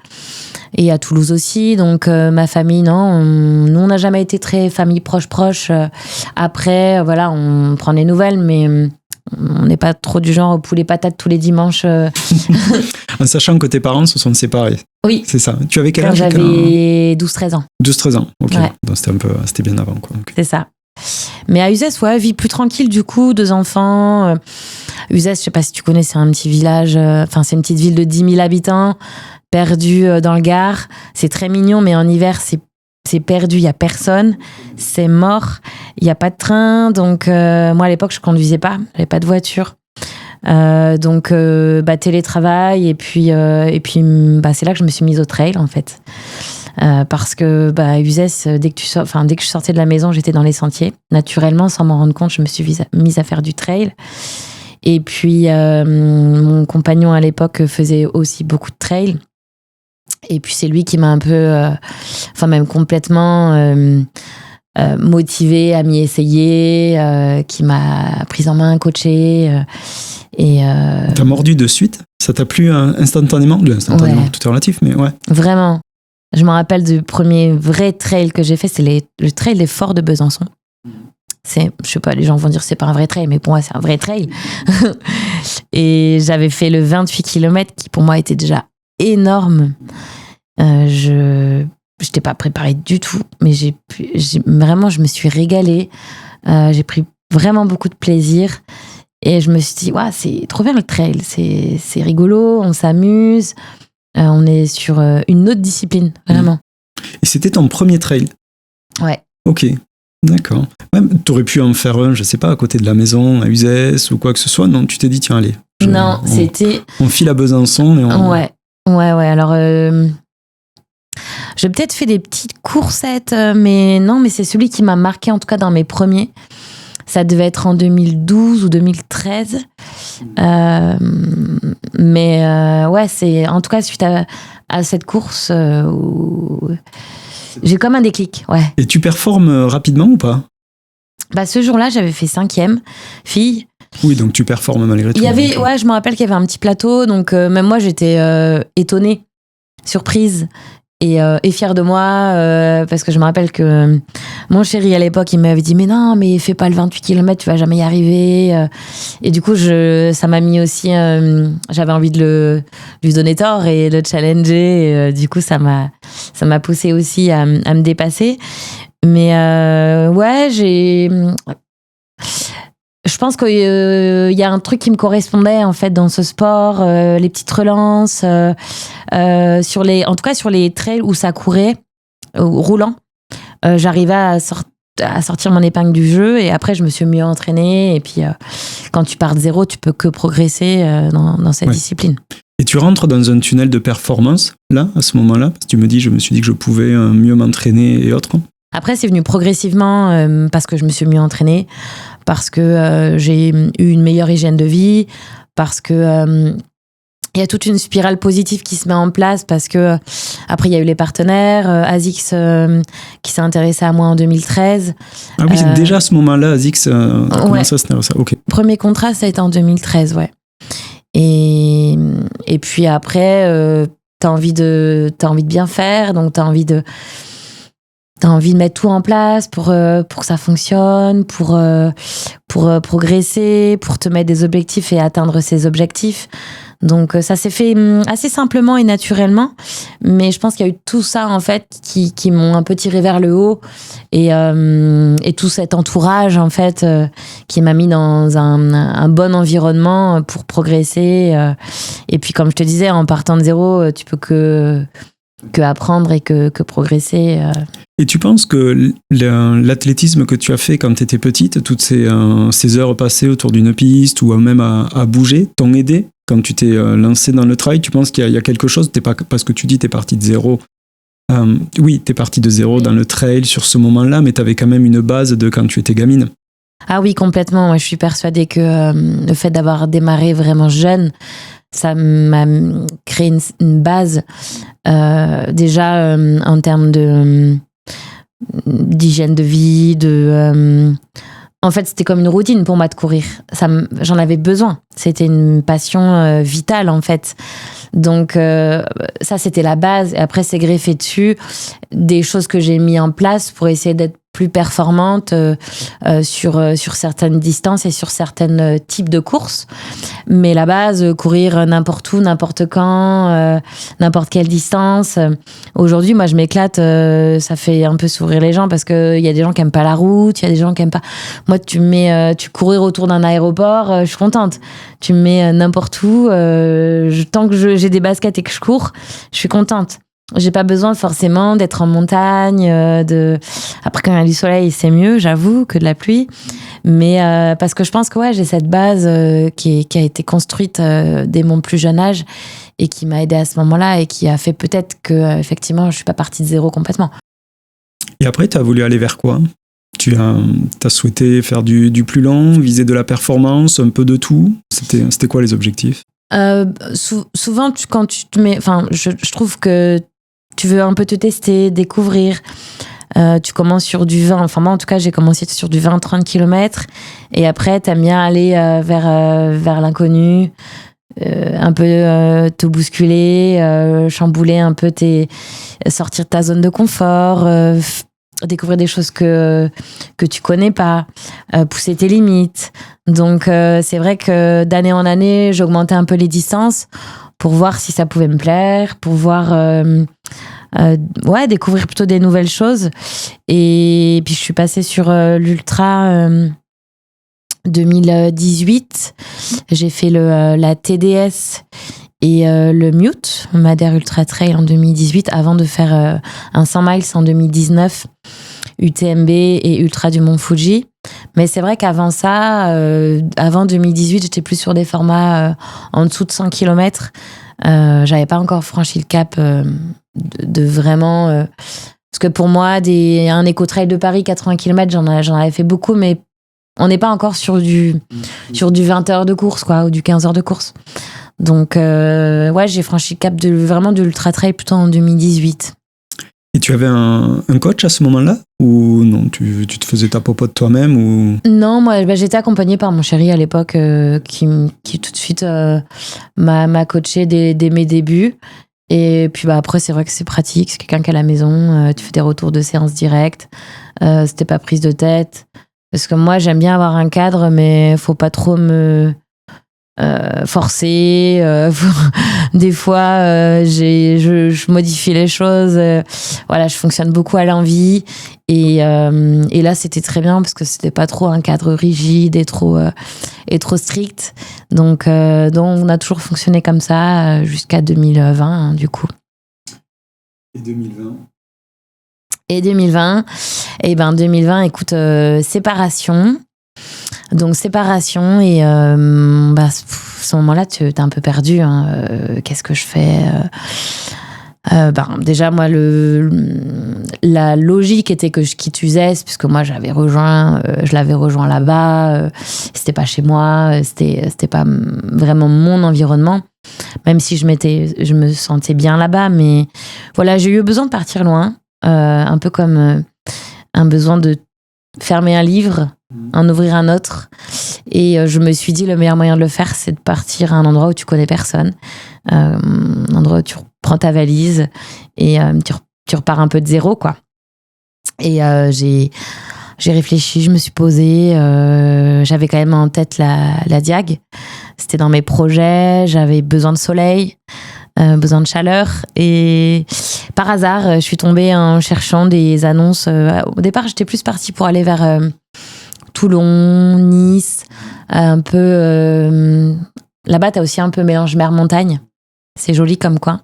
Et à Toulouse aussi, donc ma famille, non, nous on n'a jamais été très famille proche. Après, voilà, on prend des nouvelles, mais on n'est pas trop du genre au poulet patate tous les dimanches. En sachant que tes parents se sont séparés. Oui. C'est ça. Tu avais quel âge? J'avais 12-13 ans. 12-13 ans, ok. Ouais. Donc c'était bien avant, quoi. Okay. C'est ça. Mais à Uzès, ouais, vie plus tranquille du coup, 2 enfants. Uzès, je sais pas si tu connais, c'est un petit village, c'est une petite ville de 10 000 habitants. Perdu dans le Gard, c'est très mignon, mais en hiver c'est perdu, il y a personne, c'est mort, il y a pas de train, donc moi à l'époque je conduisais pas, j'avais pas de voiture, donc télétravail et puis c'est là que je me suis mise au trail en fait, parce que Uzès, dès que je sortais de la maison, j'étais dans les sentiers naturellement sans m'en rendre compte, je me suis mise à faire du trail. Et puis mon compagnon à l'époque faisait aussi beaucoup de trail. Et puis c'est lui qui m'a un peu, même complètement motivée à m'y essayer, qui m'a prise en main, coachée. T'as mordu de suite? Ça t'a plu instantanément? Instantanément, tout est relatif, mais ouais. Vraiment. Je me rappelle du premier vrai trail que j'ai fait, c'est le trail des Forts de Besançon. Je sais pas, les gens vont dire c'est pas un vrai trail, mais pour moi c'est un vrai trail. Et j'avais fait le 28 km qui pour moi était déjà énorme. Je n'étais pas préparée du tout, mais vraiment je me suis régalée. J'ai pris vraiment beaucoup de plaisir. Et je me suis dit, ouais, c'est trop bien le trail, c'est rigolo, on s'amuse, on est sur une autre discipline, vraiment. Et c'était ton premier trail? Ouais. Ok, d'accord. Ouais, t'aurais pu en faire un, je sais pas, à côté de la maison, à Uzès ou quoi que ce soit. Non, tu t'es dit, tiens, allez. C'était... On file à Besançon et on... Ouais. Alors, j'ai peut-être fait des petites coursettes, mais non, mais c'est celui qui m'a marqué, en tout cas dans mes premiers. Ça devait être en 2012 ou 2013. Ouais, c'est en tout cas suite à cette course où j'ai comme un déclic. Ouais. Et tu performes rapidement ou pas? Bah, ce jour-là, j'avais fait 5e fille. Oui, donc tu performes malgré tout. Ouais, je me rappelle qu'il y avait un petit plateau, donc même moi j'étais étonnée, surprise. Et fière de moi, parce que je me rappelle que mon chéri à l'époque, il m'avait dit mais non, mais fais pas le 28 km, tu vas jamais y arriver. Et du coup, ça m'a mis aussi, j'avais envie de lui donner tort et de le challenger. Et, du coup, ça m'a poussé aussi à me dépasser. Mais ouais, je pense qu'il y a un truc qui me correspondait en fait dans ce sport, les petites relances, en tout cas sur les trails où ça courait, roulant, j'arrivais à sortir mon épingle du jeu et après je me suis mieux entraînée et puis quand tu pars de zéro, tu peux que progresser dans cette discipline. Et tu rentres dans un tunnel de performance là, à ce moment-là, parce que tu me dis, je me suis dit que je pouvais mieux m'entraîner et autres. Après, c'est venu progressivement parce que je me suis mieux entraînée, parce que j'ai eu une meilleure hygiène de vie, parce que il y a toute une spirale positive qui se met en place, parce que après il y a eu les partenaires, ASICS qui s'est intéressé à moi en 2013. Ah oui, déjà à ce moment-là, ASICS a commencé à s'intéresser. Ok. Premier contrat, ça a été en 2013, ouais. Et puis après, t'as envie de bien faire, donc t'as envie de mettre tout en place pour que ça fonctionne, pour progresser, pour te mettre des objectifs et atteindre ces objectifs. Donc ça s'est fait assez simplement et naturellement, mais je pense qu'il y a eu tout ça en fait qui m'ont un peu tiré vers le haut et tout cet entourage en fait qui m'a mis dans un bon environnement pour progresser. Et puis comme je te disais, en partant de zéro, tu peux que apprendre et que progresser. Et tu penses que l'athlétisme que tu as fait quand tu étais petite, toutes ces heures passées autour d'une piste ou même à bouger, t'ont aidé quand tu t'es lancé dans le trail? Tu penses qu'il y a quelque chose, parce que tu dis t'es parti de zéro. Oui, t'es parti de zéro dans le trail sur ce moment-là, mais t'avais quand même une base de quand tu étais gamine. Ah oui, complètement. Ouais, je suis persuadée que le fait d'avoir démarré vraiment jeune, ça m'a créé une base déjà en termes d'hygiène de vie, en fait, c'était comme une routine pour moi de courir. J'en avais besoin. C'était une passion vitale, en fait. Donc, ça, c'était la base. Et après, c'est greffé dessus des choses que j'ai mis en place pour essayer d'être plus performante sur certaines distances et sur certains types de courses. Mais la base, courir n'importe où, n'importe quand, n'importe quelle distance. Aujourd'hui, moi, je m'éclate. Ça fait un peu sourire les gens parce qu'il y a des gens qui n'aiment pas la route, il y a des gens qui n'aiment pas... Moi, tu courir autour d'un aéroport, je suis contente. Tu me mets n'importe où. Tant que j'ai des baskets et que je cours, je suis contente. J'ai pas besoin forcément d'être en montagne. Après, quand il y a du soleil, c'est mieux, j'avoue, que de la pluie. Mais parce que je pense que j'ai cette base qui a été construite dès mon plus jeune âge et qui m'a aidée à ce moment-là et qui a fait peut-être que effectivement, je suis pas partie de zéro complètement. Et après, tu as voulu aller vers quoi? Tu as souhaité faire du plus long, viser de la performance, un peu de tout? C'était quoi les objectifs? Souvent, quand tu te mets... Enfin, je trouve que tu veux un peu te tester, découvrir. Tu commences sur du 20. Enfin, moi, en tout cas, j'ai commencé sur du 20-30 km. Et après, t'aimes bien aller vers l'inconnu, un peu te bousculer, chambouler un peu sortir de ta zone de confort, découvrir des choses que tu connais pas, pousser tes limites. Donc, c'est vrai que d'année en année, j'augmentais un peu les distances pour voir si ça pouvait me plaire, pour voir... découvrir plutôt des nouvelles choses. Et puis je suis passée sur l'ultra 2018, j'ai fait la TDS et le Mute, Madère Ultra Trail en 2018, avant de faire un 100 miles en 2019, UTMB et Ultra du Mont Fuji. Mais c'est vrai qu'avant ça, avant 2018, j'étais plus sur des formats en dessous de 100 km. J'avais pas encore franchi le cap de vraiment... parce que pour moi, un éco-trail de Paris, 80 km, j'en avais fait beaucoup, mais on n'est pas encore sur du 20 heures de course, quoi, ou du 15 heures de course. Donc, ouais, j'ai franchi le cap vraiment de l'ultra-trail plutôt en 2018. Et tu avais un coach à ce moment-là? Ou non, tu te faisais ta popote toi-même ou... Non, moi, j'étais accompagnée par mon chéri à l'époque qui tout de suite m'a coachée dès mes débuts. Et puis après, c'est vrai que c'est pratique. C'est quelqu'un qui est à la maison. Tu fais des retours de séance directes. C'était pas prise de tête. Parce que moi, j'aime bien avoir un cadre, mais faut pas trop me forcer. Des fois, je modifie les choses. Voilà, je fonctionne beaucoup à l'envie. Et là, c'était très bien parce que c'était pas trop un cadre rigide et trop strict. Donc, on a toujours fonctionné comme ça jusqu'à 2020, hein, du coup. Et 2020? Et 2020, écoute, séparation. Donc, séparation et à ce moment-là, tu es un peu perdu. Hein. Qu'est-ce que je fais déjà, moi, la logique était que je quitte Uzès, puisque moi, je l'avais rejoint là-bas. C'était pas chez moi, c'était pas vraiment mon environnement. Même si je me sentais bien là-bas, mais voilà, j'ai eu besoin de partir loin. Un peu comme un besoin de fermer un livre, en ouvrir un autre. Et je me suis dit, le meilleur moyen de le faire, c'est de partir à un endroit où tu connais personne. Un endroit où tu prends ta valise et tu repars un peu de zéro, quoi. Et j'ai réfléchi, je me suis posée. J'avais quand même en tête la Diag. C'était dans mes projets. J'avais besoin de soleil. Besoin de chaleur, et par hasard je suis tombée en cherchant des annonces. Au départ j'étais plus partie pour aller vers Toulon, Nice, un peu là-bas t'as aussi un peu mélange mer-montagne, c'est joli comme coin,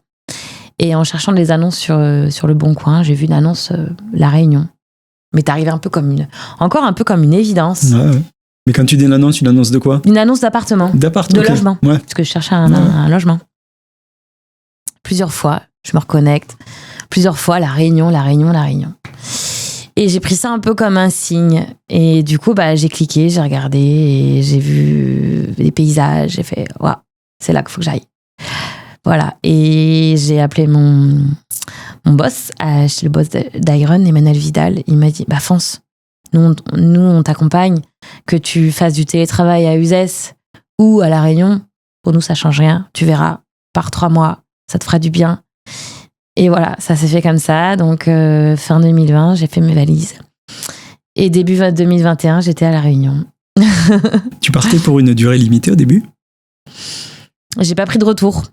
et en cherchant des annonces sur le Bon Coin, j'ai vu une annonce La Réunion, mais t'arrives un peu comme une évidence. Ouais. Mais quand tu dis une annonce de quoi? Une annonce d'appartement, de okay. logement, ouais. Parce que je cherchais un logement. Plusieurs fois, je me reconnecte. Plusieurs fois, la Réunion. Et j'ai pris ça un peu comme un signe. Et du coup, j'ai cliqué, j'ai regardé et j'ai vu les paysages. J'ai fait, waouh, c'est là qu'il faut que j'aille. Voilà. Et j'ai appelé mon boss, chez le boss d'Iron, Emmanuel Vidal. Il m'a dit, fonce. Nous, on t'accompagne. Que tu fasses du télétravail à Uzès ou à la Réunion, pour nous, ça change rien. Tu verras, par 3 mois. Ça te fera du bien. Et voilà, ça s'est fait comme ça. Donc, fin 2020, j'ai fait mes valises. Et début 2021, j'étais à La Réunion. Tu partais pour une durée limitée au début? J'ai pas pris de retour.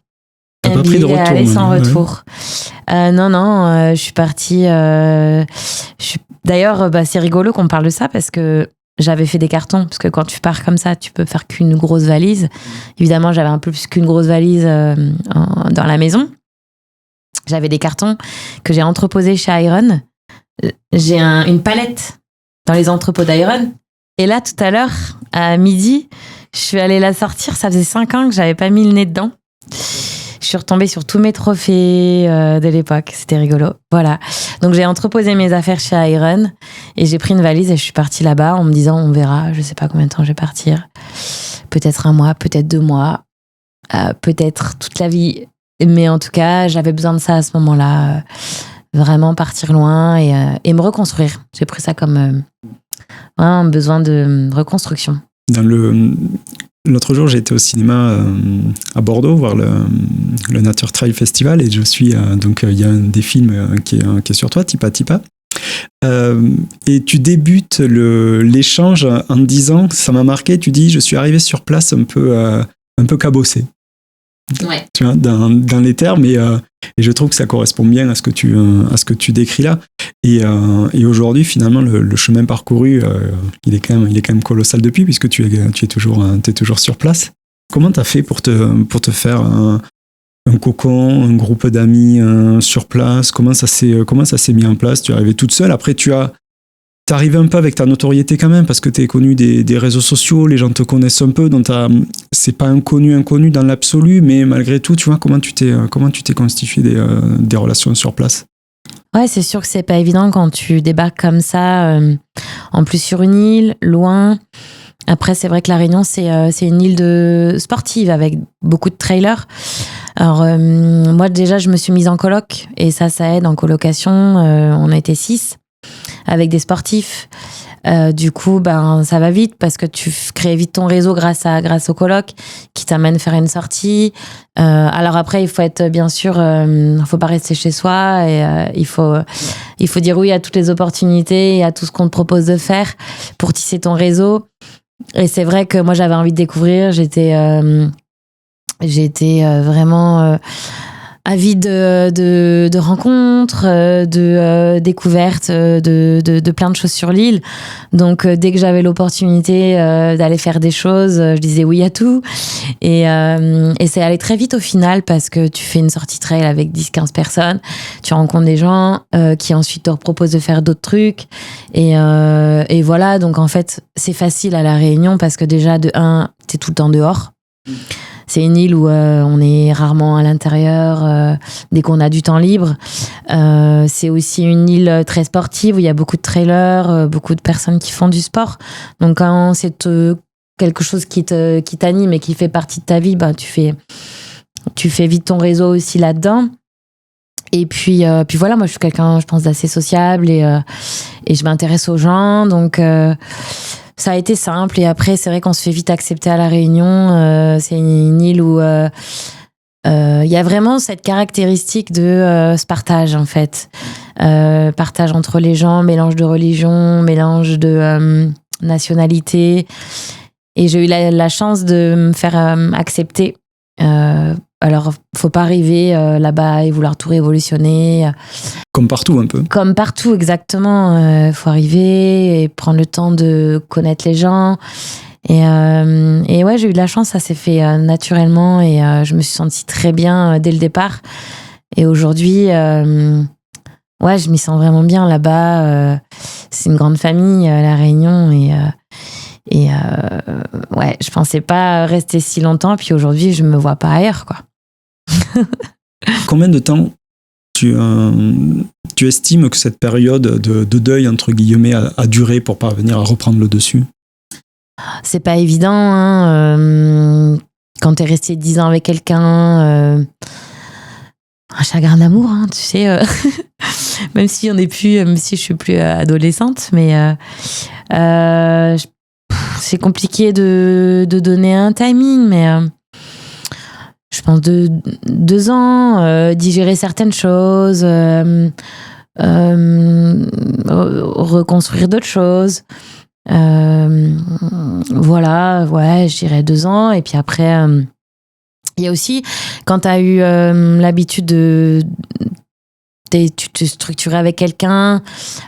T'as pas pris de retour? Allez, sans retour. Non, je suis partie... D'ailleurs, c'est rigolo qu'on parle de ça parce que j'avais fait des cartons, parce que quand tu pars comme ça, tu peux faire qu'une grosse valise. Évidemment, j'avais un peu plus qu'une grosse valise dans la maison. J'avais des cartons que j'ai entreposés chez Iron. J'ai une palette dans les entrepôts d'Iron. Et là, tout à l'heure, à midi, je suis allée la sortir. Ça faisait 5 ans que j'avais pas mis le nez dedans. Je suis retombée sur tous mes trophées de l'époque. C'était rigolo. Voilà. Donc, j'ai entreposé mes affaires chez Iron et j'ai pris une valise et je suis partie là-bas en me disant, on verra. Je sais pas combien de temps je vais partir. Peut-être 1 mois, peut-être 2 mois, peut-être toute la vie. Mais en tout cas, j'avais besoin de ça à ce moment-là. Vraiment partir loin et me reconstruire. J'ai pris ça comme un besoin de reconstruction. L'autre jour, j'ai été au cinéma à Bordeaux voir le Nature Trail Festival et je suis donc il y a un des films qui est sur toi, Tipa Tipa. Et tu débutes l'échange en disant, ça m'a marqué, tu dis, je suis arrivé sur place un peu cabossé. Ouais. Tu vois, dans les termes, et je trouve que ça correspond bien à ce que tu décris là. Et aujourd'hui, finalement, le chemin parcouru, il est quand même colossal depuis, puisque tu es toujours sur place. Comment t'as fait pour te faire un cocon, un groupe d'amis sur place? Comment ça s'est mis en place? Tu es arrivée toute seule. Après, t'es arrivée un peu avec ta notoriété quand même, parce que t'es connue des réseaux sociaux, les gens te connaissent un peu, donc c'est pas inconnu dans l'absolu, mais malgré tout, tu vois, comment tu t'es constitué des relations sur place? Ouais, c'est sûr que c'est pas évident quand tu débarques comme ça, en plus sur une île, loin. Après, c'est vrai que La Réunion, c'est une île sportive avec beaucoup de trailers. Alors, moi, déjà, je me suis mise en coloc, et ça aide en colocation. On a été 6 avec des sportifs. Du coup, ça va vite parce que tu crées vite ton réseau grâce au coloc qui t'amène faire une sortie. Alors après, il faut être, bien sûr, faut pas rester chez soi, et il faut dire oui à toutes les opportunités et à tout ce qu'on te propose de faire pour tisser ton réseau. Et c'est vrai que moi, j'avais envie de découvrir. J'étais vraiment avide de rencontres, de découvertes, de plein de choses sur l'île. Donc, dès que j'avais l'opportunité d'aller faire des choses, je disais oui à tout. Et c'est allé très vite au final, parce que tu fais une sortie trail avec 10-15 personnes, tu rencontres des gens qui ensuite te proposent de faire d'autres trucs. Et voilà, donc en fait, c'est facile à La Réunion parce que déjà, de 1, t'es tout le temps dehors. C'est une île où on est rarement à l'intérieur dès qu'on a du temps libre. C'est aussi une île très sportive où il y a beaucoup de trailers, beaucoup de personnes qui font du sport. Donc quand c'est quelque chose qui t'anime et qui fait partie de ta vie, tu fais vite ton réseau aussi là-dedans. Et puis voilà, moi je suis quelqu'un, je pense, d'assez sociable, et je m'intéresse aux gens, donc ça a été simple. Et après, c'est vrai qu'on se fait vite accepter à La Réunion. C'est une île où il y a vraiment cette caractéristique de ce partage, en fait. Partage entre les gens, mélange de religion, mélange de nationalité. Et j'ai eu la chance de me faire accepter. Alors, faut pas arriver là-bas et vouloir tout révolutionner. Comme partout, un peu. Comme partout, exactement. Faut arriver et prendre le temps de connaître les gens. Et ouais, j'ai eu de la chance, ça s'est fait naturellement, et je me suis sentie très bien dès le départ. Et aujourd'hui, ouais, je m'y sens vraiment bien là-bas. C'est une grande famille, La Réunion, et ouais, je pensais pas rester si longtemps, puis aujourd'hui, je me vois pas ailleurs, quoi. Combien de temps tu estimes que cette période de deuil, entre guillemets, a duré pour parvenir à reprendre le dessus? C'est pas évident, hein. Quand t'es resté 10 ans avec quelqu'un, un chagrin d'amour, hein, tu sais. Même si je suis plus adolescente, mais c'est compliqué de donner un timing, mais je pense 2 ans, digérer certaines choses, reconstruire d'autres choses. Voilà, ouais, je dirais 2 ans. Et puis après, il y a aussi, quand tu as eu l'habitude tu te structurais avec quelqu'un,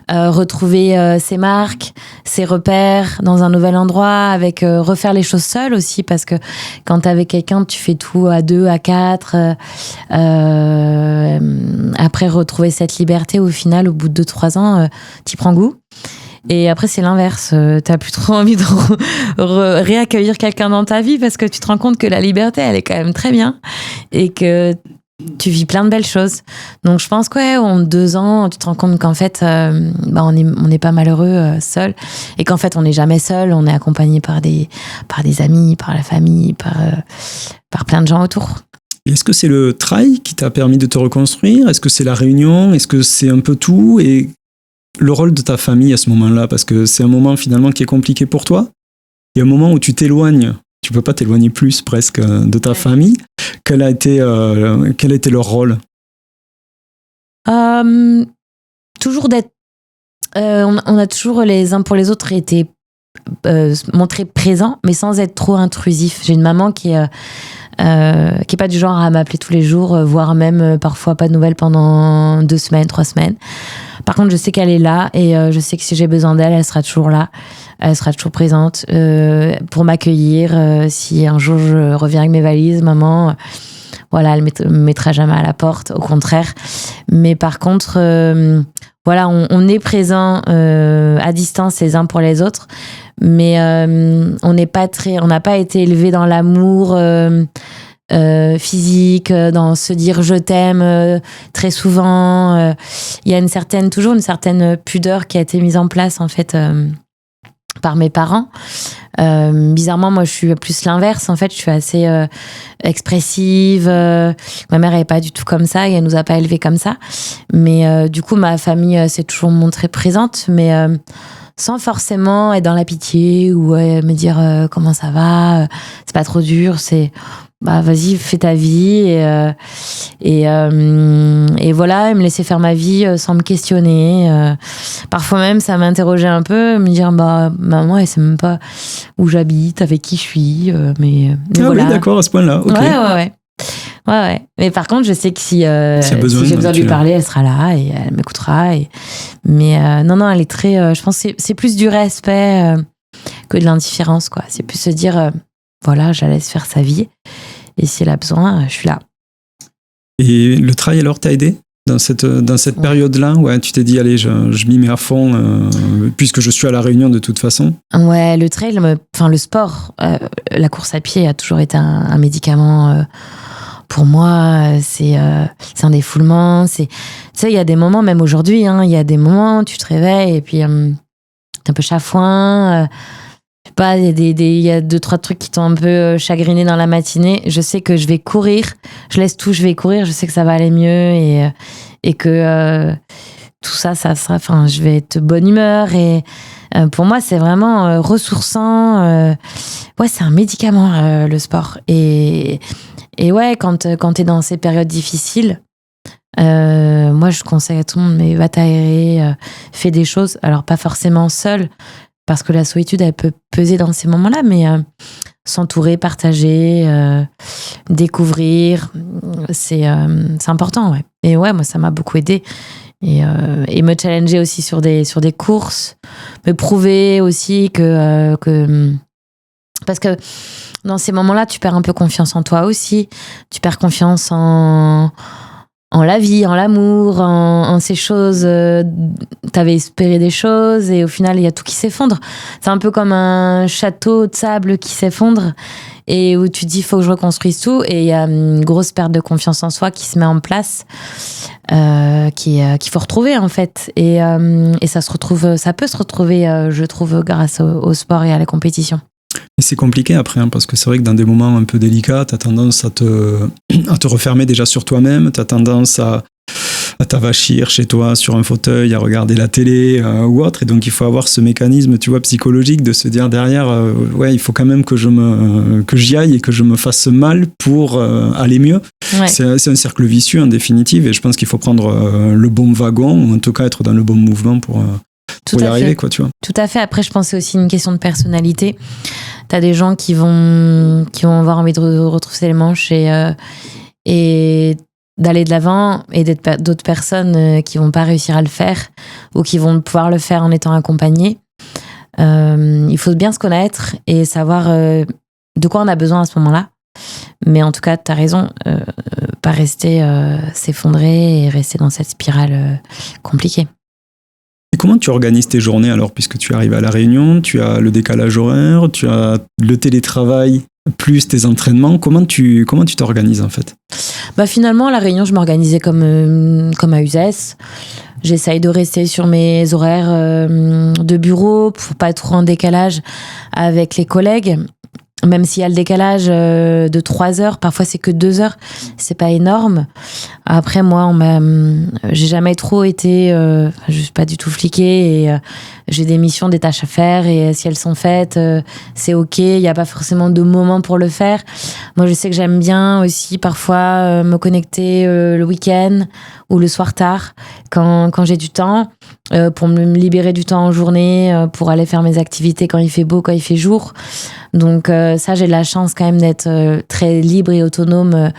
retrouver ses marques, ses repères dans un nouvel endroit, avec refaire les choses seul aussi, parce que quand t'es avec quelqu'un, tu fais tout à 2, à 4. Après, retrouver cette liberté, au final, au bout de 2-3 ans, t'y prends goût. Et après, c'est l'inverse. T'as plus trop envie de réaccueillir quelqu'un dans ta vie, parce que tu te rends compte que la liberté, elle est quand même très bien, et que tu vis plein de belles choses. Donc je pense que en 2 ans, tu te rends compte qu'en fait, on n'est pas malheureux seul, et qu'en fait, on n'est jamais seul. On est accompagné par des amis, par la famille, par plein de gens autour. Est-ce que c'est le trail qui t'a permis de te reconstruire? Est-ce que c'est La Réunion? Est-ce que c'est un peu tout? Et le rôle de ta famille à ce moment-là, parce que c'est un moment finalement qui est compliqué pour toi. Il y a un moment où tu t'éloignes. Tu peux pas t'éloigner plus presque de ta famille. Quel a été leur rôle? Toujours d'être. On a toujours les uns pour les autres été montrés présents, mais sans être trop intrusif. J'ai une maman qui est qui est pas du genre à m'appeler tous les jours, voire même parfois pas de nouvelles pendant 2 semaines, 3 semaines. Par contre, je sais qu'elle est là et je sais que si j'ai besoin d'elle, elle sera toujours là. Elle sera toujours présente pour m'accueillir. Si un jour je reviens avec mes valises, maman, voilà, elle me mettra jamais à la porte, au contraire. Mais par contre, voilà, on est présent à distance les uns pour les autres, mais on n'a pas été élevés dans l'amour physique, dans se dire je t'aime très souvent. Il y a toujours une certaine pudeur qui a été mise en place en fait par mes parents. Bizarrement, moi, je suis plus l'inverse. En fait, je suis assez expressive. Ma mère n'est pas du tout comme ça et elle nous a pas élevés comme ça. Mais du coup, ma famille s'est toujours montrée présente, mais sans forcément être dans la pitié ou me dire comment ça va, c'est pas trop dur, c'est bah vas-y, fais ta vie et voilà, et me laisser faire ma vie sans me questionner. Parfois même, ça m'interrogeait un peu, me dire bah maman, elle sait même pas où j'habite, avec qui je suis, mais voilà. Oui, d'accord, à ce point-là. Ok. Ouais. Mais par contre, je sais que si j'ai besoin de lui parler, elle sera là et elle m'écoutera. Mais non, elle est très. Je pense que c'est plus du respect que de l'indifférence, quoi. C'est plus se dire voilà, je la laisse faire sa vie. Et si elle a besoin, je suis là. Et le travail, alors, t'a aidé dans cette période-là? Ouais, tu t'es dit, allez, je m'y mets à fond, puisque je suis à La Réunion de toute façon. Ouais, le trail, le sport, la course à pied a toujours été un médicament. Pour moi, c'est un défoulement. Tu sais, il y a des moments, même aujourd'hui, il y a des moments où tu te réveilles et puis t'es un peu chafouin. Je sais pas, il y a 2-3 trucs qui t'ont un peu chagriné dans la matinée. Je sais que je vais courir. Je laisse tout, je vais courir. Je sais que ça va aller mieux et que tout ça sera. Enfin, je vais être de bonne humeur et pour moi, c'est vraiment ressourçant. Ouais, c'est un médicament, le sport. Et ouais, quand t'es dans ces périodes difficiles, moi je conseille à tout le monde, mais va t'aérer, fais des choses. Alors pas forcément seul, parce que la solitude elle peut peser dans ces moments-là, mais s'entourer, partager, découvrir, c'est important. Ouais. Et ouais, moi ça m'a beaucoup aidé. Et me challenger aussi sur des courses, me prouver aussi que parce que dans ces moments-là, tu perds un peu confiance en toi aussi. Tu perds confiance en la vie, en l'amour, en ces choses. T'avais espéré des choses et au final, il y a tout qui s'effondre. C'est un peu comme un château de sable qui s'effondre et où tu te dis, il faut que je reconstruise tout. Et il y a une grosse perte de confiance en soi qui se met en place, qu'il faut retrouver en fait. Et ça peut se retrouver, je trouve, grâce au sport et à la compétition. Et c'est compliqué après, parce que c'est vrai que dans des moments un peu délicats, tu as tendance à te refermer déjà sur toi-même, tu as tendance à t'avachir chez toi sur un fauteuil, à regarder la télé ou autre. Et donc, il faut avoir ce mécanisme, tu vois, psychologique de se dire derrière, ouais, il faut quand même que j'y aille et que je me fasse mal pour aller mieux. Ouais. C'est un cercle vicieux en définitive et je pense qu'il faut prendre le bon wagon ou en tout cas être dans le bon mouvement pour y arriver, quoi, tu vois. Tout à fait. Après, je pense que c'est aussi une question de personnalité. T'as des gens qui vont avoir envie de retrousser les manches et d'aller de l'avant, et d'autres personnes qui vont pas réussir à le faire ou qui vont pouvoir le faire en étant accompagnées. Il faut bien se connaître et savoir de quoi on a besoin à ce moment-là. Mais en tout cas, t'as raison, pas rester s'effondrer et rester dans cette spirale compliquée. Et comment tu organises tes journées alors, puisque tu arrives à La Réunion, tu as le décalage horaire, tu as le télétravail plus tes entraînements, comment tu t'organises en fait? Finalement, à La Réunion, je m'organisais comme à Uzès. J'essaye de rester sur mes horaires de bureau pour pas être trop en décalage avec les collègues. Même s'il y a le décalage de 3 heures, parfois c'est que 2 heures, c'est pas énorme. Après, moi, j'ai jamais trop été, je suis pas du tout fliquée et j'ai des missions, des tâches à faire et si elles sont faites, c'est ok. Il y a pas forcément de moment pour le faire. Moi, je sais que j'aime bien aussi parfois me connecter le week-end ou le soir tard quand j'ai du temps. pour me libérer du temps en journée, pour aller faire mes activités quand il fait beau, quand il fait jour. Donc ça, j'ai de la chance quand même d'être très libre et autonome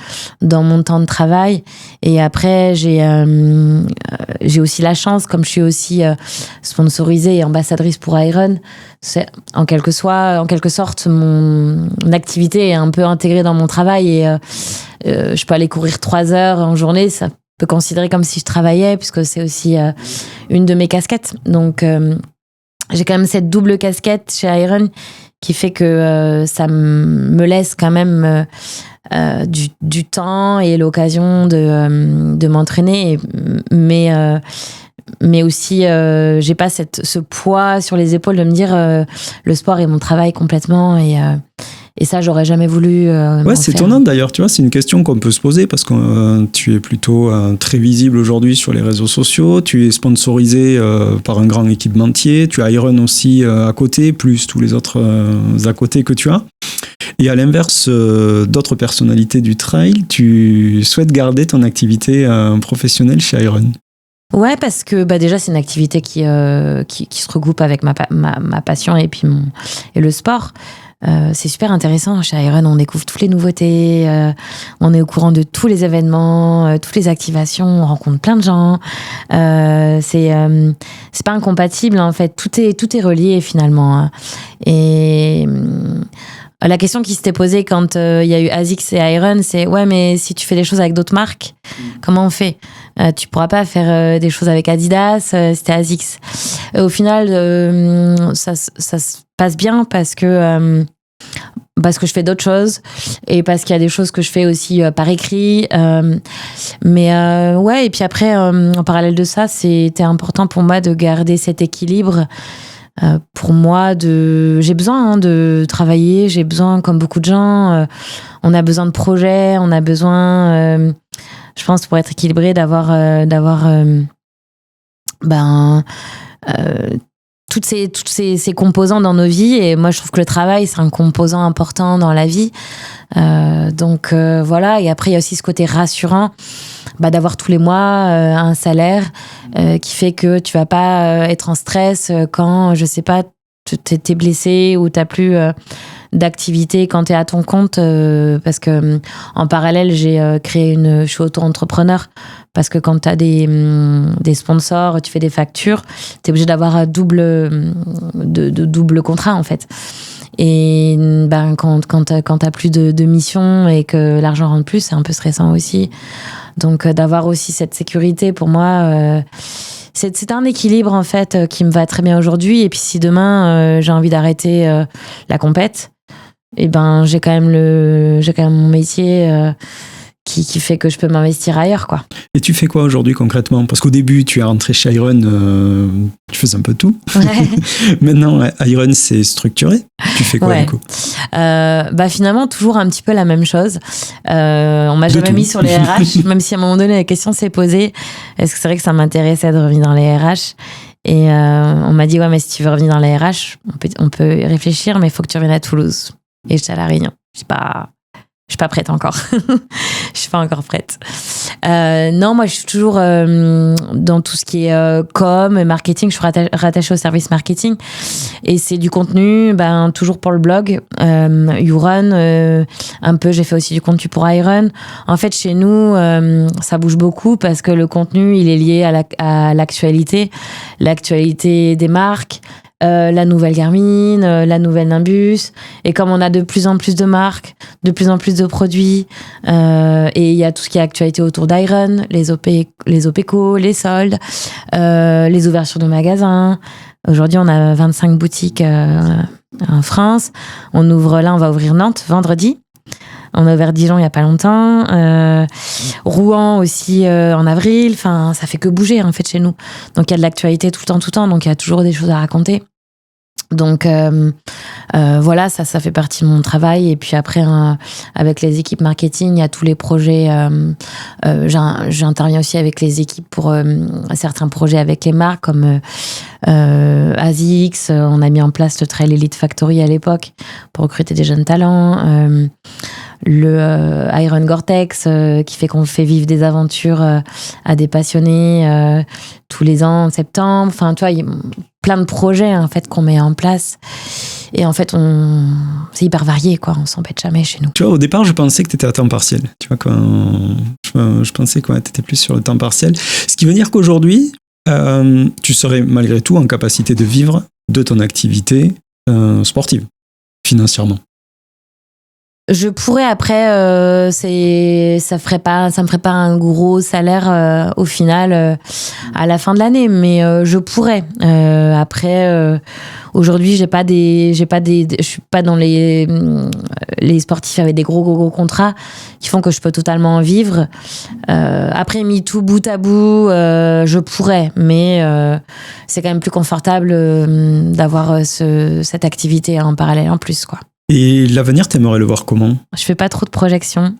dans mon temps de travail. Et après, j'ai aussi la chance, comme je suis aussi sponsorisée et ambassadrice pour Iron, c'est en quelque sorte mon activité est un peu intégrée dans mon travail et je peux aller courir 3 heures en journée, ça peut considérer comme si je travaillais puisque c'est aussi une de mes casquettes. Donc j'ai quand même cette double casquette chez Iron qui fait que ça me laisse quand même du temps et l'occasion de m'entraîner, mais aussi j'ai pas ce poids sur les épaules de me dire le sport est mon travail complètement et ça j'aurais jamais voulu ouais, c'est étonnant d'ailleurs, tu vois, c'est une question qu'on peut se poser parce que tu es plutôt très visible aujourd'hui sur les réseaux sociaux, tu es sponsorisé par un grand équipementier, tu as Iron aussi à côté, plus tous les autres à côté que tu as. Et à l'inverse d'autres personnalités du trail, tu souhaites garder ton activité professionnelle chez Iron. Ouais, parce que déjà c'est une activité qui se regroupe avec ma passion et puis et le sport. C'est super intéressant chez Iron, on découvre toutes les nouveautés, on est au courant de tous les événements, toutes les activations, on rencontre plein de gens. C'est pas incompatible en fait, tout est relié finalement. Et la question qui s'était posée quand il y a eu ASICS et Iron, c'est ouais, mais si tu fais des choses avec d'autres marques, comment on fait? Tu pourras pas faire des choses avec Adidas, c'était ASICS. Au final, ça se passe bien parce que je fais d'autres choses et parce qu'il y a des choses que je fais aussi par écrit. Mais ouais, et puis après, en parallèle de ça, c'était important pour moi de garder cet équilibre. Pour moi, j'ai besoin de travailler, j'ai besoin, comme beaucoup de gens, on a besoin de projets, on a besoin, je pense, pour être équilibré, d'avoir toutes ces composants dans nos vies. Et moi, je trouve que le travail, c'est un composant important dans la vie. Donc voilà. Et après, il y a aussi ce côté rassurant d'avoir tous les mois un salaire qui fait que tu vas pas être en stress quand, je sais pas, t'es blessé ou t'as plus d'activité quand t'es à ton compte, parce que en parallèle je suis auto-entrepreneur, parce que quand t'as des sponsors, tu fais des factures, t'es obligé d'avoir double contrat en fait. Et quand t'as plus de missions et que l'argent rentre plus, c'est un peu stressant aussi. Donc d'avoir aussi cette sécurité, pour moi, c'est un équilibre en fait qui me va très bien aujourd'hui. Et puis si demain j'ai envie d'arrêter la compète, et j'ai quand même mon métier qui fait que je peux m'investir ailleurs, quoi. Et tu fais quoi aujourd'hui concrètement? Parce qu'au début, tu es rentré chez Iron, tu faisais un peu tout. Ouais. Maintenant, Iron, c'est structuré. Tu fais quoi du coup? Finalement, toujours un petit peu la même chose. On m'a jamais mis sur les RH, même si à un moment donné, la question s'est posée. Est-ce que c'est vrai que ça m'intéressait de revenir dans les RH? Et on m'a dit, ouais, mais si tu veux revenir dans les RH, on peut y réfléchir, mais il faut que tu reviennes à Toulouse. Et j'étais à La Réunion. Je suis pas prête encore. Je suis pas encore prête. Non, moi, je suis toujours dans tout ce qui est com et marketing. Je suis rattachée au service marketing. Et c'est du contenu, toujours pour le blog. YouRun, un peu, j'ai fait aussi du contenu pour Iron. En fait, chez nous, ça bouge beaucoup parce que le contenu, il est lié à l'actualité. L'actualité des marques. La nouvelle Garmin, la nouvelle Nimbus, et comme on a de plus en plus de marques, de plus en plus de produits, et il y a tout ce qui est actualité autour d'Iron, les OPECO, les soldes, les ouvertures de magasins. Aujourd'hui, on a 25 boutiques en France. On va ouvrir Nantes vendredi. On a ouvert Dijon il n'y a pas longtemps. Rouen aussi en avril. Enfin, ça fait que bouger en fait chez nous. Donc il y a de l'actualité tout le temps. Donc il y a toujours des choses à raconter. Donc voilà, ça fait partie de mon travail. Et puis après, avec les équipes marketing, il y a tous les projets. J'interviens aussi avec les équipes pour certains projets avec les marques comme ASICS. On a mis en place le Trail Elite Factory à l'époque pour recruter des jeunes talents. Iron Gore-Tex qui fait qu'on fait vivre des aventures à des passionnés tous les ans en septembre. Enfin, tu vois, il y a plein de projets en fait qu'on met en place. Et en fait, c'est hyper varié, quoi. On s'embête jamais chez nous. Tu vois, au départ, je pensais que tu étais à temps partiel. Tu vois, je pensais que tu étais plus sur le temps partiel. Ce qui veut dire qu'aujourd'hui, tu serais malgré tout en capacité de vivre de ton activité sportive, financièrement. Je pourrais après, ça me ferait pas un gros salaire au final à la fin de l'année, mais je pourrais. Après, aujourd'hui, je suis pas dans les sportifs avec des gros contrats qui font que je peux totalement en vivre. Après, mis tout bout à bout, je pourrais, mais c'est quand même plus confortable d'avoir cette activité en parallèle en plus, quoi. Et l'avenir, t'aimerais le voir comment ? Je fais pas trop de projections.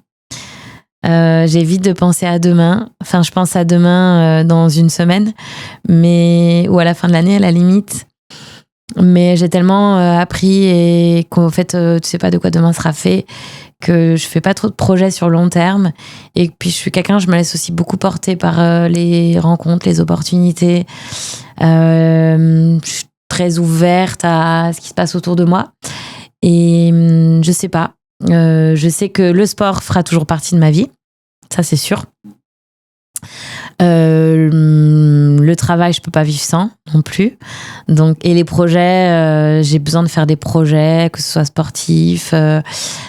J'évite de penser à demain. Enfin, je pense à demain dans une semaine, ou à la fin de l'année à la limite. Mais j'ai tellement appris et qu'en fait, tu sais pas de quoi demain sera fait, que je fais pas trop de projets sur long terme. Et puis, je me laisse aussi beaucoup porter par les rencontres, les opportunités. Je suis très ouverte à ce qui se passe autour de moi. Et je sais pas. Je sais que le sport fera toujours partie de ma vie. Ça, c'est sûr. Le travail, je peux pas vivre sans non plus. Donc, et les projets, j'ai besoin de faire des projets, que ce soit sportifs,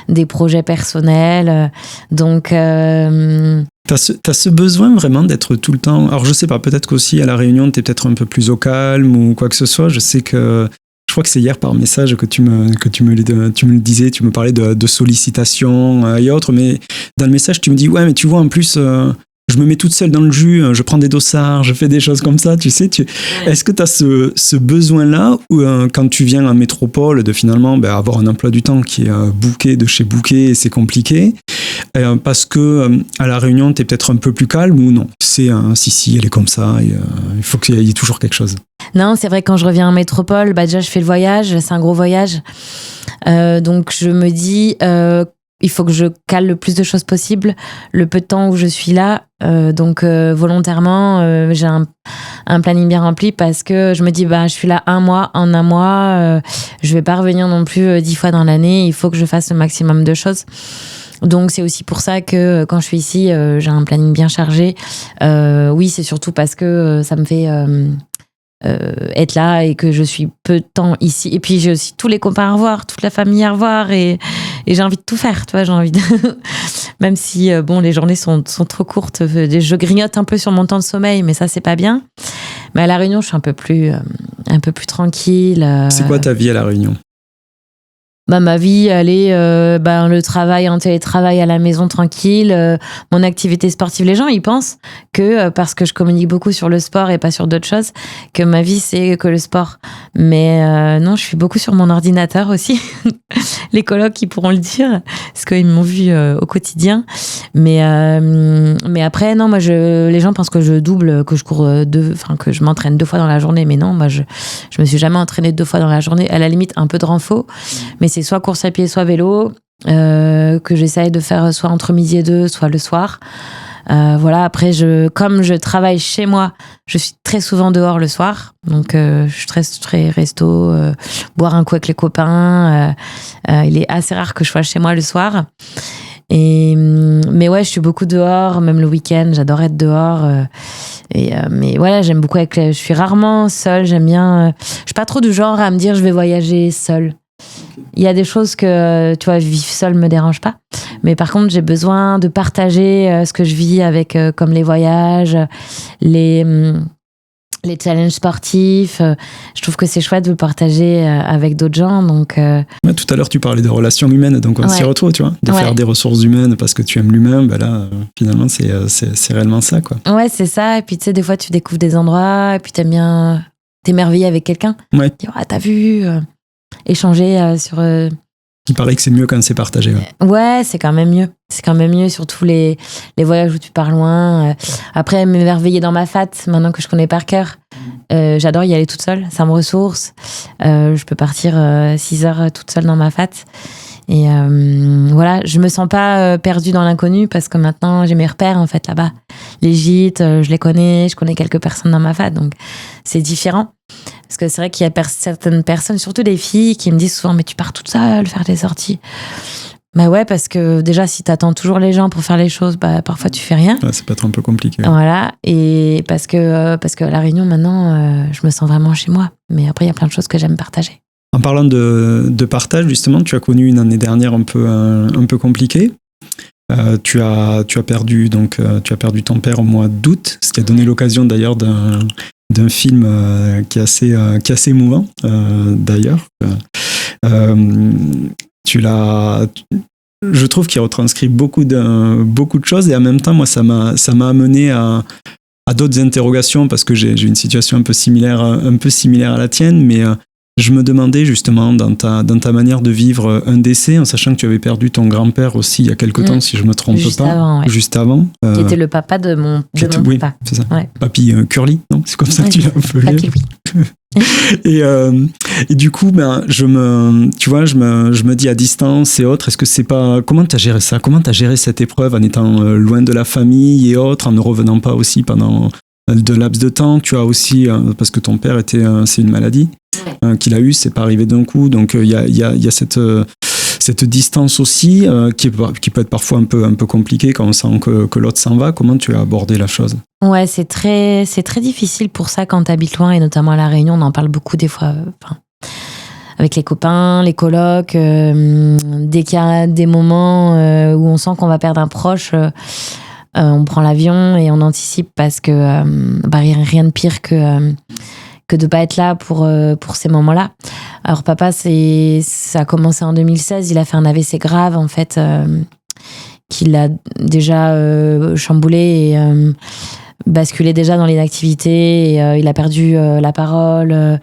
des projets personnels. Donc, T'as ce besoin vraiment d'être tout le temps... Alors, je sais pas, peut-être qu'aussi à La Réunion, t'es peut-être un peu plus au calme ou quoi que ce soit. Je sais que... Je crois que c'est hier par message que tu me le disais, tu me parlais de sollicitations et autres, mais dans le message, tu me dis, ouais, mais tu vois, en plus, je me mets toute seule dans le jus, je prends des dossards, je fais des choses comme ça, tu sais. Est-ce que tu as ce besoin-là, ou quand tu viens en métropole, de finalement avoir un emploi du temps qui est booké de chez booké, et c'est compliqué, parce que à La Réunion, tu es peut-être un peu plus calme, ou non ? C'est si, elle est comme ça, et, il faut qu'il y ait toujours quelque chose. Non, c'est vrai que quand je reviens en métropole, déjà je fais le voyage, c'est un gros voyage. Donc je me dis, il faut que je cale le plus de choses possible, le peu de temps où je suis là. Donc volontairement, j'ai un planning bien rempli parce que je me dis, je suis là un mois, je vais pas revenir non plus 10 fois dans l'année, il faut que je fasse le maximum de choses. Donc c'est aussi pour ça que quand je suis ici, j'ai un planning bien chargé. Oui, c'est surtout parce que ça me fait... être là et que je suis peu de temps ici, et puis j'ai aussi tous les copains à revoir, toute la famille à revoir, et j'ai envie de tout faire, tu vois, j'ai envie de même si les journées sont trop courtes, je grignote un peu sur mon temps de sommeil, mais ça c'est pas bien. Mais à La Réunion je suis un peu plus tranquille. C'est quoi ta vie à La Réunion ? Ma vie, elle est le travail en télétravail à la maison tranquille, mon activité sportive. Les gens, ils pensent que parce que je communique beaucoup sur le sport et pas sur d'autres choses, que ma vie, c'est que le sport. Mais non, je suis beaucoup sur mon ordinateur aussi. Les colocs, ils pourront le dire, parce qu'ils m'ont vu au quotidien. Mais après, non, moi, les gens pensent que je double, que je cours que je m'entraîne 2 fois dans la journée. Mais non, moi, je me suis jamais entraînée 2 fois dans la journée. À la limite, un peu de renfort. Mais c'est soit course à pied, soit vélo, que j'essaye de faire soit entre midi et 2, soit le soir. Voilà, après, comme je travaille chez moi, je suis très souvent dehors le soir. Donc, je suis très resto, boire un coup avec les copains. Il est assez rare que je sois chez moi le soir. Mais ouais, je suis beaucoup dehors, même le week-end, j'adore être dehors. Mais voilà, j'aime beaucoup je suis rarement seule, j'aime bien... je suis pas trop du genre à me dire je vais voyager seule. Il y a des choses que, tu vois, vivre seule me dérange pas. Mais par contre, j'ai besoin de partager ce que je vis avec, comme les voyages, les challenges sportifs. Je trouve que c'est chouette de le partager avec d'autres gens. Donc, ouais, tout à l'heure, tu parlais de relations humaines, donc on s'y retrouve, tu vois. De faire des ressources humaines parce que tu aimes l'humain, là, finalement, c'est réellement ça, quoi. Ouais, c'est ça. Et puis, tu sais, des fois, tu découvres des endroits et puis t'aimes bien t'émerveiller avec quelqu'un. Ouais. Tu dis, t'as vu échanger sur... Il paraît que c'est mieux quand c'est partagé. Ouais, c'est quand même mieux. C'est quand même mieux, surtout les voyages où tu pars loin. Après, m'émerveiller dans ma fat, maintenant que je connais par cœur. J'adore y aller toute seule, ça me ressource. Je peux partir 6 heures toute seule dans ma fat. Et voilà, je me sens pas perdue dans l'inconnu parce que maintenant j'ai mes repères en fait là-bas. Les gîtes, je les connais, je connais quelques personnes dans ma fade, donc c'est différent. Parce que c'est vrai qu'il y a certaines personnes, surtout des filles, qui me disent souvent mais tu pars toute seule faire des sorties. Bah ouais, parce que déjà si t'attends toujours les gens pour faire les choses, bah parfois tu fais rien. Ouais, ça peut être un peu compliqué. Voilà, et parce que à La Réunion maintenant, je me sens vraiment chez moi. Mais après il y a plein de choses que j'aime partager. En parlant de partage, justement, tu as connu une année dernière un peu compliquée. Tu as perdu ton père au mois d'août, ce qui a donné l'occasion d'ailleurs d'un film qui est assez émouvant d'ailleurs. Je trouve qu'il retranscrit beaucoup de choses et en même temps, moi, ça m'a amené à d'autres interrogations parce que j'ai une situation un peu similaire à la tienne, mais je me demandais justement dans ta manière de vivre un décès, en sachant que tu avais perdu ton grand-père aussi il y a quelque temps, si je me trompe juste avant. Qui était le papa de mon oui, papa. C'est ça. Ouais. Papy Curly, non? C'est comme ça que tu l'as appelé. Papy, oui. Et du coup, je me dis à distance et autres, est-ce que c'est pas, comment t'as géré ça? Comment t'as géré cette épreuve en étant loin de la famille et autres, en ne revenant pas aussi pendant de laps de temps? Tu as aussi, parce que ton père c'est une maladie qu'il a eu, c'est pas arrivé d'un coup, donc il y a cette distance aussi qui peut être parfois un peu compliquée quand on sent que l'autre s'en va. Comment tu as abordé la chose? Ouais, c'est très difficile pour ça quand t'habites loin, et notamment à La Réunion, on en parle beaucoup des fois. Avec les copains, les colocs, dès qu'il y a des moments où on sent qu'on va perdre un proche, on prend l'avion et on anticipe parce que rien de pire que de pas être là pour ces moments-là. Alors papa, ça a commencé en 2016, il a fait un AVC grave en fait, qui l'a déjà chamboulé et basculé déjà dans l'inactivité, et il a perdu la parole,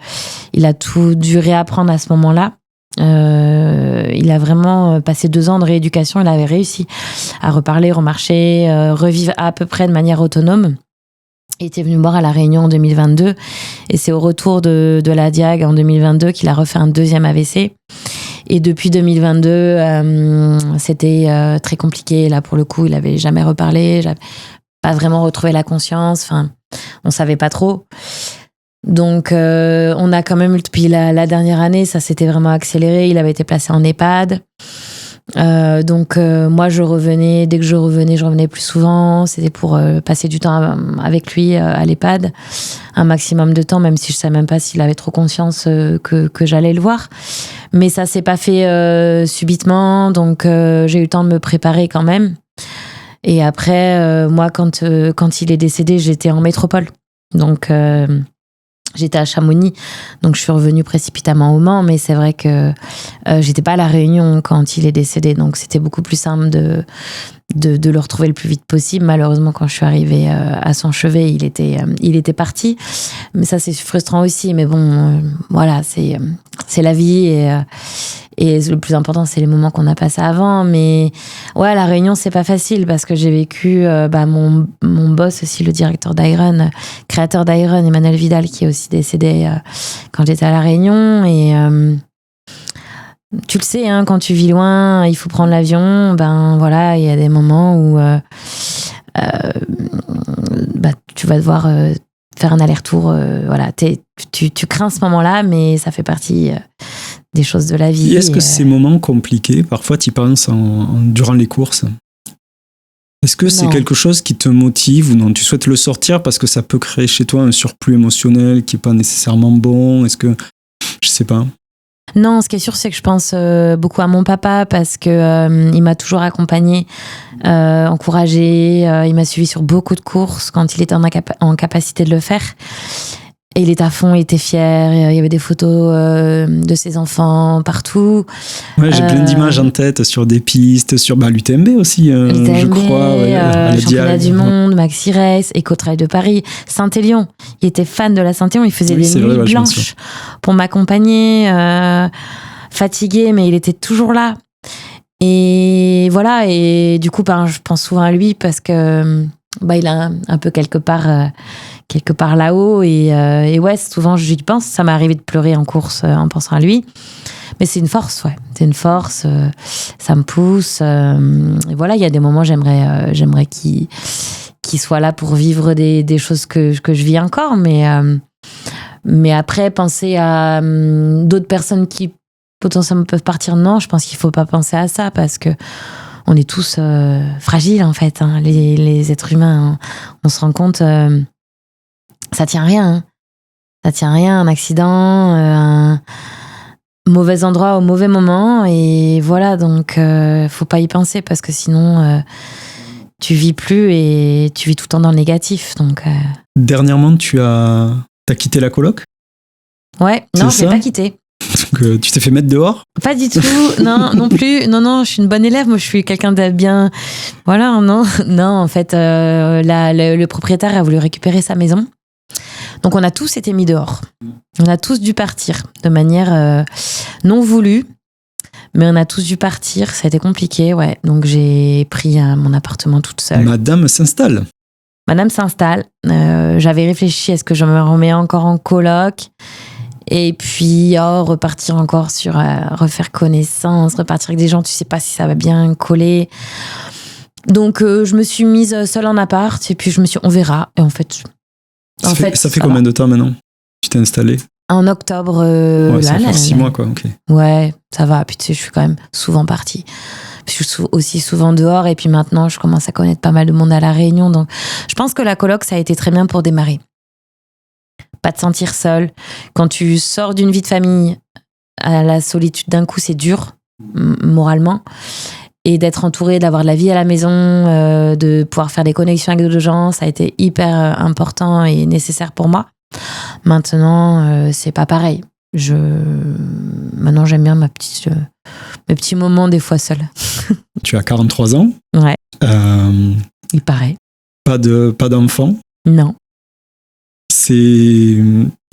il a tout dû réapprendre à ce moment-là. Il a vraiment passé 2 ans de rééducation, il avait réussi à reparler, remarcher, revivre à peu près de manière autonome. Il était venu me voir à La Réunion en 2022, et c'est au retour de la Diag en 2022 qu'il a refait un 2e AVC. Et depuis 2022, c'était très compliqué. Là, pour le coup, il avait jamais reparlé, j'avais pas vraiment retrouvé la conscience. Enfin, on savait pas trop. Donc, on a quand même, depuis la dernière année, ça s'était vraiment accéléré. Il avait été placé en EHPAD. Donc moi je revenais, dès que je revenais plus souvent, c'était pour passer du temps avec lui à l'EHPAD, un maximum de temps, même si je savais même pas s'il avait trop conscience que j'allais le voir. Mais ça s'est pas fait subitement, donc j'ai eu le temps de me préparer quand même. Et après moi quand il est décédé, j'étais en métropole, donc j'étais à Chamonix, donc je suis revenue précipitamment au Mans, mais c'est vrai que j'étais pas à La Réunion quand il est décédé, donc c'était beaucoup plus simple de le retrouver le plus vite possible. Malheureusement, quand je suis arrivée à son chevet, il était parti. Mais ça, c'est frustrant aussi. Mais bon, voilà, c'est la vie, et le plus important, c'est les moments qu'on a passés avant. Mais ouais, La Réunion, c'est pas facile parce que j'ai vécu mon boss aussi, le directeur d'Iron, créateur d'Iron, Emmanuel Vidal, qui est aussi décédé quand j'étais à La Réunion. Et tu le sais, hein, quand tu vis loin, il faut prendre l'avion. Ben voilà, il y a des moments où tu vas devoir faire un aller-retour. Voilà, tu crains ce moment-là, mais ça fait partie des choses de la vie. Et est-ce que ces moments compliqués, parfois tu y penses durant les courses? Est-ce que c'est quelque chose qui te motive ou non? Tu souhaites le sortir parce que ça peut créer chez toi un surplus émotionnel qui n'est pas nécessairement bon? Est-ce que... Je sais pas. Non, ce qui est sûr, c'est que je pense beaucoup à mon papa parce que il m'a toujours accompagnée, encouragée. Il m'a suivi sur beaucoup de courses quand il était en capacité de le faire. Et il était à fond, il était fier. Il y avait des photos de ses enfants partout. Ouais, j'ai plein d'images en tête sur des pistes, sur l'UTMB aussi, je crois. Championnat du monde, Maxi Race, Éco-Trail de Paris, Saint-Élion. Il était fan de la Saint-Élion. Il faisait des nuits blanches pour m'accompagner, fatigué, mais il était toujours là. Et voilà. Et du coup, je pense souvent à lui parce que il a un peu quelque part là-haut, et ouais, souvent j'y pense. Ça m'est arrivé de pleurer en course en pensant à lui, Mais c'est une force, ouais. C'est une force. Ça me pousse. Et voilà, il y a des moments, j'aimerais qu'il soit là pour vivre des choses que je vis encore. Mais après, penser à d'autres personnes qui potentiellement peuvent partir, non, je pense qu'il faut pas penser à ça parce que on est tous fragiles, en fait. Hein. Les êtres humains, hein. On se rend compte, ça tient à rien. Hein. Ça tient à rien, un accident, un mauvais endroit au mauvais moment. Et voilà, donc faut pas y penser parce que sinon, tu vis plus et tu vis tout le temps dans le négatif. Donc, Dernièrement, tu as quitté la coloc ? Ouais, non, je l'ai pas quitté. Donc, tu t'es fait mettre dehors ? Pas du tout, non plus. Non, je suis une bonne élève. Moi, je suis quelqu'un de bien. Voilà, non, en fait, le propriétaire a voulu récupérer sa maison. Donc, on a tous été mis dehors. On a tous dû partir de manière non voulue, mais on a tous dû partir. Ça a été compliqué, ouais. Donc, j'ai pris mon appartement toute seule. Madame s'installe. J'avais réfléchi, est-ce que je me remets encore en coloc ? Et puis, repartir encore sur refaire connaissance, repartir avec des gens, tu sais pas si ça va bien coller. Donc, je me suis mise seule en appart et puis je me suis dit, on verra. Et en fait, ça fait combien de temps maintenant tu t'es installée ? En octobre. Ça fait 6 mois, quoi. Ok. Ouais, ça va. Puis tu sais, je suis quand même souvent partie. Puis je suis aussi souvent dehors. Et puis maintenant, je commence à connaître pas mal de monde à La Réunion. Donc, je pense que la coloc, ça a été très bien pour démarrer. Pas te sentir seule. Quand tu sors d'une vie de famille à la solitude d'un coup, c'est dur, moralement. Et d'être entourée, d'avoir de la vie à la maison, de pouvoir faire des connexions avec d'autres gens, ça a été hyper important et nécessaire pour moi. Maintenant, c'est pas pareil. Maintenant, j'aime bien mes petits moments des fois seule. Tu as 43 ans ? Ouais. Il paraît. Pas d'enfant ? Non.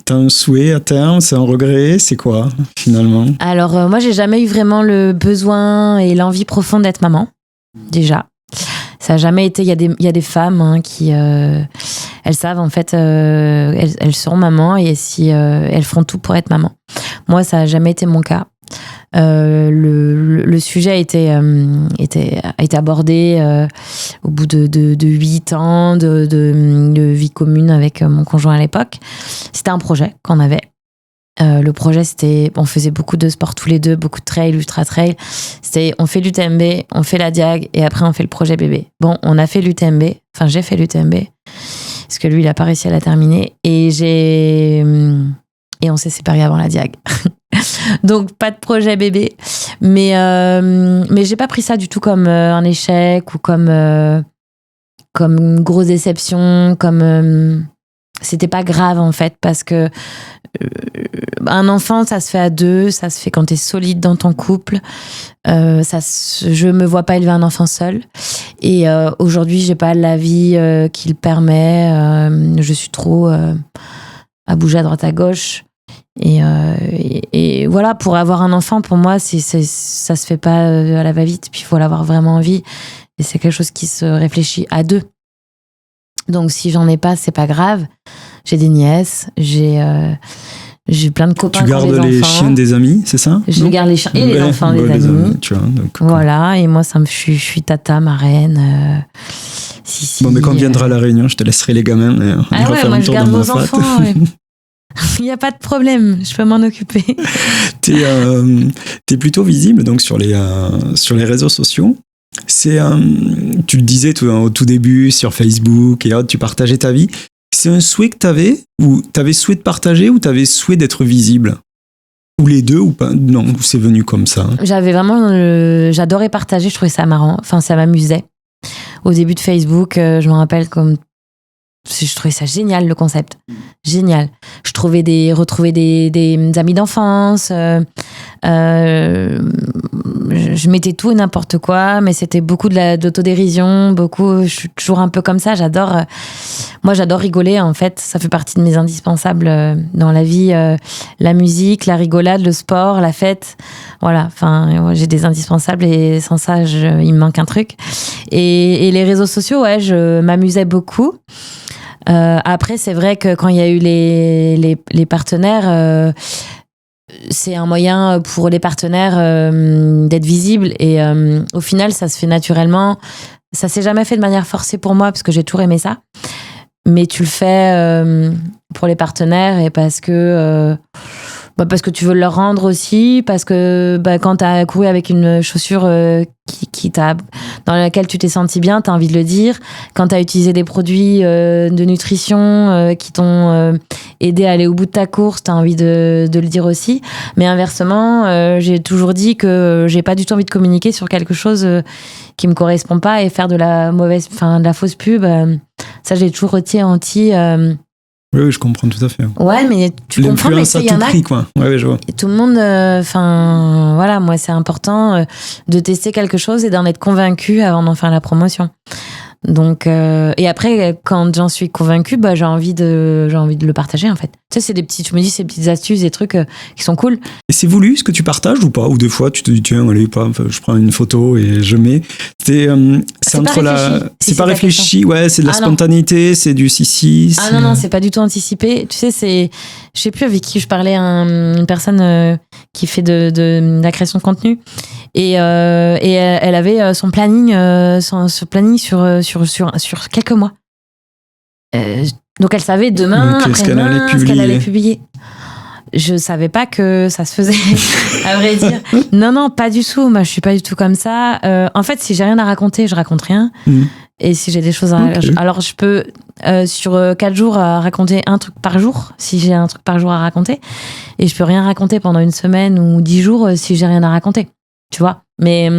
T'as un souhait à terme, c'est un regret, c'est quoi finalement ? Alors moi j'ai jamais eu vraiment le besoin et l'envie profonde d'être maman, déjà. Ça n'a jamais été, il y a des femmes qui, elles savent en fait, elles seront mamans et si elles feront tout pour être maman. Moi ça n'a jamais été mon cas. Le sujet a été abordé au bout de 8 ans de vie commune avec mon conjoint à l'époque. C'était un projet qu'on avait. Le projet, c'était, on faisait beaucoup de sport tous les deux, beaucoup de trail, ultra trail. C'était, on fait l'UTMB, on fait la Diag et après on fait le projet bébé. Bon, on a fait l'UTMB, enfin j'ai fait l'UTMB parce que lui il a pas réussi à la terminer et on s'est séparés avant la Diag. Donc pas de projet bébé, mais j'ai pas pris ça du tout comme un échec ou comme une grosse déception, c'était pas grave en fait parce que un enfant ça se fait à deux, ça se fait quand t'es solide dans ton couple. Je me vois pas élever un enfant seul et aujourd'hui j'ai pas la vie qui le permet. Je suis trop à bouger à droite à gauche. Et voilà, pour avoir un enfant, pour moi, ça se fait pas à la va-vite, puis il faut l'avoir vraiment envie. Et c'est quelque chose qui se réfléchit à deux. Donc si j'en ai pas, c'est pas grave. J'ai des nièces, j'ai plein de copains. Tu gardes les chiens des amis, c'est ça ? Je garde les chiens et les enfants des amis. Tu vois, donc, voilà, et moi, je suis tata, marraine. Bon, mais quand on viendra à La Réunion, je te laisserai les gamins. On ira faire un tour dans ma fat. Il n'y a pas de problème, je peux m'en occuper. T'es plutôt visible donc sur les réseaux sociaux. Tu le disais au tout début sur Facebook et tu partageais ta vie. C'est un souhait que t'avais ou t'avais souhait de partager ou t'avais souhait d'être visible ? Ou les deux ou pas ? Non, c'est venu comme ça. J'avais vraiment, j'adorais partager, je trouvais ça marrant. Enfin, ça m'amusait. Au début de Facebook, je me rappelle je trouvais ça génial, le concept. Génial. Je retrouvais des amis d'enfance. Je mettais tout et n'importe quoi, mais c'était beaucoup d'autodérision, je suis toujours un peu comme ça. J'adore rigoler, en fait. Ça fait partie de mes indispensables dans la vie. La musique, la rigolade, le sport, la fête. Voilà. Enfin, j'ai des indispensables et sans ça, il me manque un truc. Et les réseaux sociaux, ouais, je m'amusais beaucoup. Après, c'est vrai que quand il y a eu les partenaires, c'est un moyen pour les partenaires d'être visibles. Et au final, ça se fait naturellement. Ça s'est jamais fait de manière forcée pour moi parce que j'ai toujours aimé ça. Mais tu le fais pour les partenaires et parce que tu veux leur rendre aussi, parce que quand tu as couru avec une chaussure dans laquelle tu t'es senti bien, tu as envie de le dire. Quand tu as utilisé des produits de nutrition qui t'ont aidé à aller au bout de ta course, tu as envie de le dire aussi. Mais inversement, j'ai toujours dit que j'ai pas du tout envie de communiquer sur quelque chose qui me correspond pas et faire de la fausse pub. Ça, j'ai toujours été anti. Oui, je comprends tout à fait. Ouais, mais tu comprends, mais il y en a. Prix, quoi. Ouais, je vois. Et tout le monde, voilà, moi, c'est important de tester quelque chose et d'en être convaincu avant d'en faire la promotion. Donc, et après, quand j'en suis convaincue, j'ai envie de le partager, en fait. Tu sais, c'est des petites astuces, des trucs qui sont cool. Et c'est voulu ce que tu partages ou pas? Ou des fois, tu te dis, tiens, allez, je prends une photo et je mets. C'est entre c'est pas réfléchi, ouais, c'est de la spontanéité, c'est du si. Ah non, c'est pas du tout anticipé. Tu sais, je sais plus avec qui je parlais, une personne qui fait de la création de contenu. Et elle avait son planning, sur quelques mois. Donc elle savait demain, ce qu'elle allait publier. Je savais pas que ça se faisait, à vrai dire. Non, pas du tout. Moi, je suis pas du tout comme ça. En fait, si j'ai rien à raconter, je raconte rien. Et si j'ai des choses alors je peux sur 4 jours raconter un truc par jour, si j'ai un truc par jour à raconter. Et je peux rien raconter pendant une semaine ou 10 jours si j'ai rien à raconter. Tu vois, mais...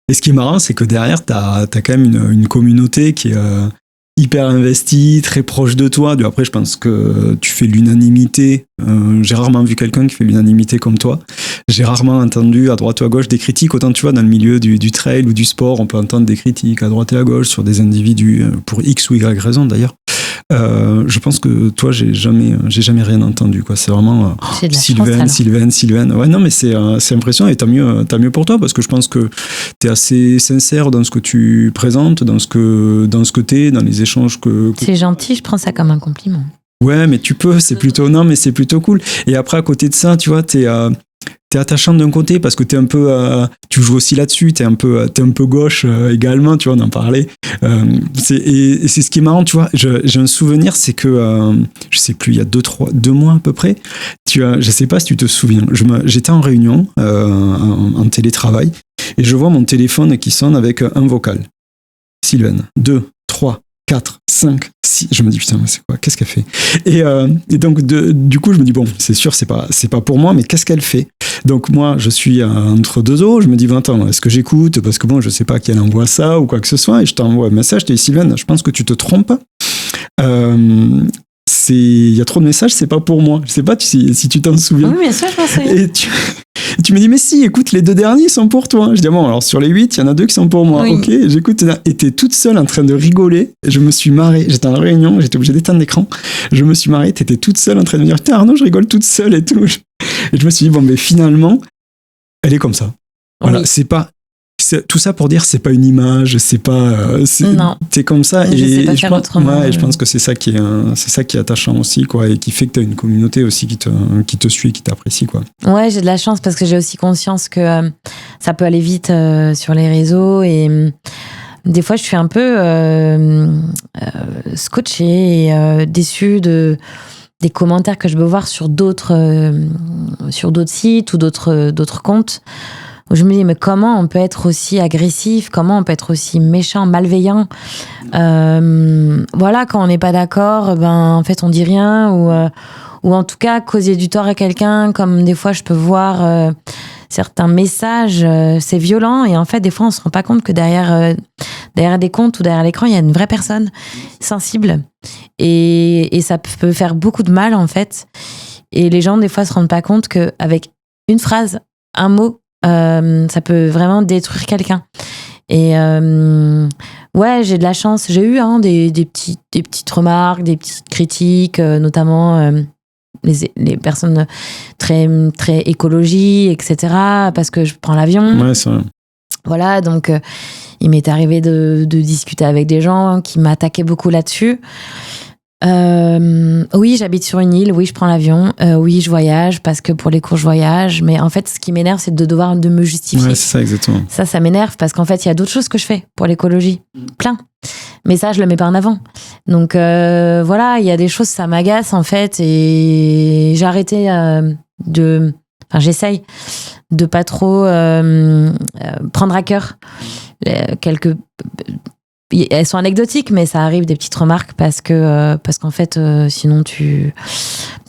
Et ce qui est marrant, c'est que derrière, t'as quand même une communauté qui est hyper investie, très proche de toi. Après, je pense que tu fais l'unanimité. J'ai rarement vu quelqu'un qui fait l'unanimité comme toi. J'ai rarement entendu à droite ou à gauche des critiques. Autant, tu vois, dans le milieu du trail ou du sport, on peut entendre des critiques à droite et à gauche sur des individus, pour X ou Y raison d'ailleurs. Je pense que toi, j'ai jamais rien entendu, quoi. C'est vraiment Sylvaine. Ouais, non, mais c'est impressionnant et tant mieux pour toi parce que je pense que t'es assez sincère dans ce que tu présentes, dans ce que t'es, dans les échanges que... C'est gentil, je prends ça comme un compliment. Ouais, mais c'est plutôt cool. Et après, à côté de ça, tu vois, t'es attachant d'un côté parce que t'es un peu, tu joues aussi là-dessus, t'es un peu gauche également, tu vois, on en parlait. Et c'est ce qui est marrant, tu vois. J'ai un souvenir, c'est que je sais plus, il y a 2 mois à peu près. Je sais pas si tu te souviens. J'étais en réunion en télétravail et je vois mon téléphone qui sonne avec un vocal. Sylvaine, 2, 3, 4, 5, 6. Je me dis, putain, c'est quoi? Qu'est-ce qu'elle fait? Et donc, du coup, je me dis, bon, c'est sûr, c'est pas pour moi, mais qu'est-ce qu'elle fait? Donc, moi, je suis entre deux eaux. Je me dis, attends, est-ce que j'écoute? Parce que bon, je sais pas qui elle envoie ça ou quoi que ce soit. Et je t'envoie un message. Je te dis, Sylvaine, je pense que tu te trompes. Il y a trop de messages, c'est pas pour moi. Je sais pas si tu t'en souviens. Oui, bien sûr, je m'en souviens. Et tu me dis, mais si, écoute, les 2 derniers sont pour toi. Je dis, bon, alors sur les 8, il y en a 2 qui sont pour moi. Oui. Ok, j'écoute. Et t'es toute seule en train de rigoler. Je me suis marrée. J'étais en réunion, j'étais obligé d'éteindre l'écran. Je me suis marrée. T'étais toute seule en train de me dire, putain, Arnaud, je rigole toute seule et tout. Et je me suis dit, bon, mais finalement, elle est comme ça. Voilà, c'est tout ça pour dire, c'est pas une image, c'est comme ça. Je pense que c'est ça qui est attachant aussi, quoi, et qui fait que t'as une communauté aussi qui te suit, qui t'apprécie, quoi. Ouais, j'ai de la chance parce que j'ai aussi conscience que ça peut aller vite sur les réseaux et des fois je suis un peu scotchée et déçue des commentaires que je peux voir sur d'autres sites ou d'autres comptes. Où je me dis, mais comment on peut être aussi agressif? Comment on peut être aussi méchant, malveillant? Voilà, quand on n'est pas d'accord, en fait, on dit rien. Ou en tout cas, causer du tort à quelqu'un, comme des fois, je peux voir certains messages, c'est violent. Et en fait, des fois, on se rend pas compte que derrière des comptes ou derrière l'écran, il y a une vraie personne sensible. Et ça peut faire beaucoup de mal, en fait. Et les gens, des fois, se rendent pas compte qu'avec une phrase, un mot, ça peut vraiment détruire quelqu'un. Et ouais, j'ai de la chance. J'ai eu des petites remarques, des petites critiques, notamment les personnes très très écologie, etc. Parce que je prends l'avion. Ouais, c'est vrai. Voilà, donc il m'est arrivé de discuter avec des gens qui m'attaquaient beaucoup là-dessus. Oui, j'habite sur une île. Oui, je prends l'avion. Oui, je voyage parce que pour les cours, je voyage. Mais en fait, ce qui m'énerve, c'est de devoir de me justifier. Ouais, c'est ça, exactement. Ça m'énerve parce qu'en fait, il y a d'autres choses que je fais pour l'écologie. Plein. Mais ça, je le mets pas en avant. Donc, voilà, il y a des choses, ça m'agace, en fait. Et j'ai arrêté j'essaye de pas trop prendre à cœur quelques... Elles sont anecdotiques, mais ça arrive des petites remarques parce qu'en fait, sinon tu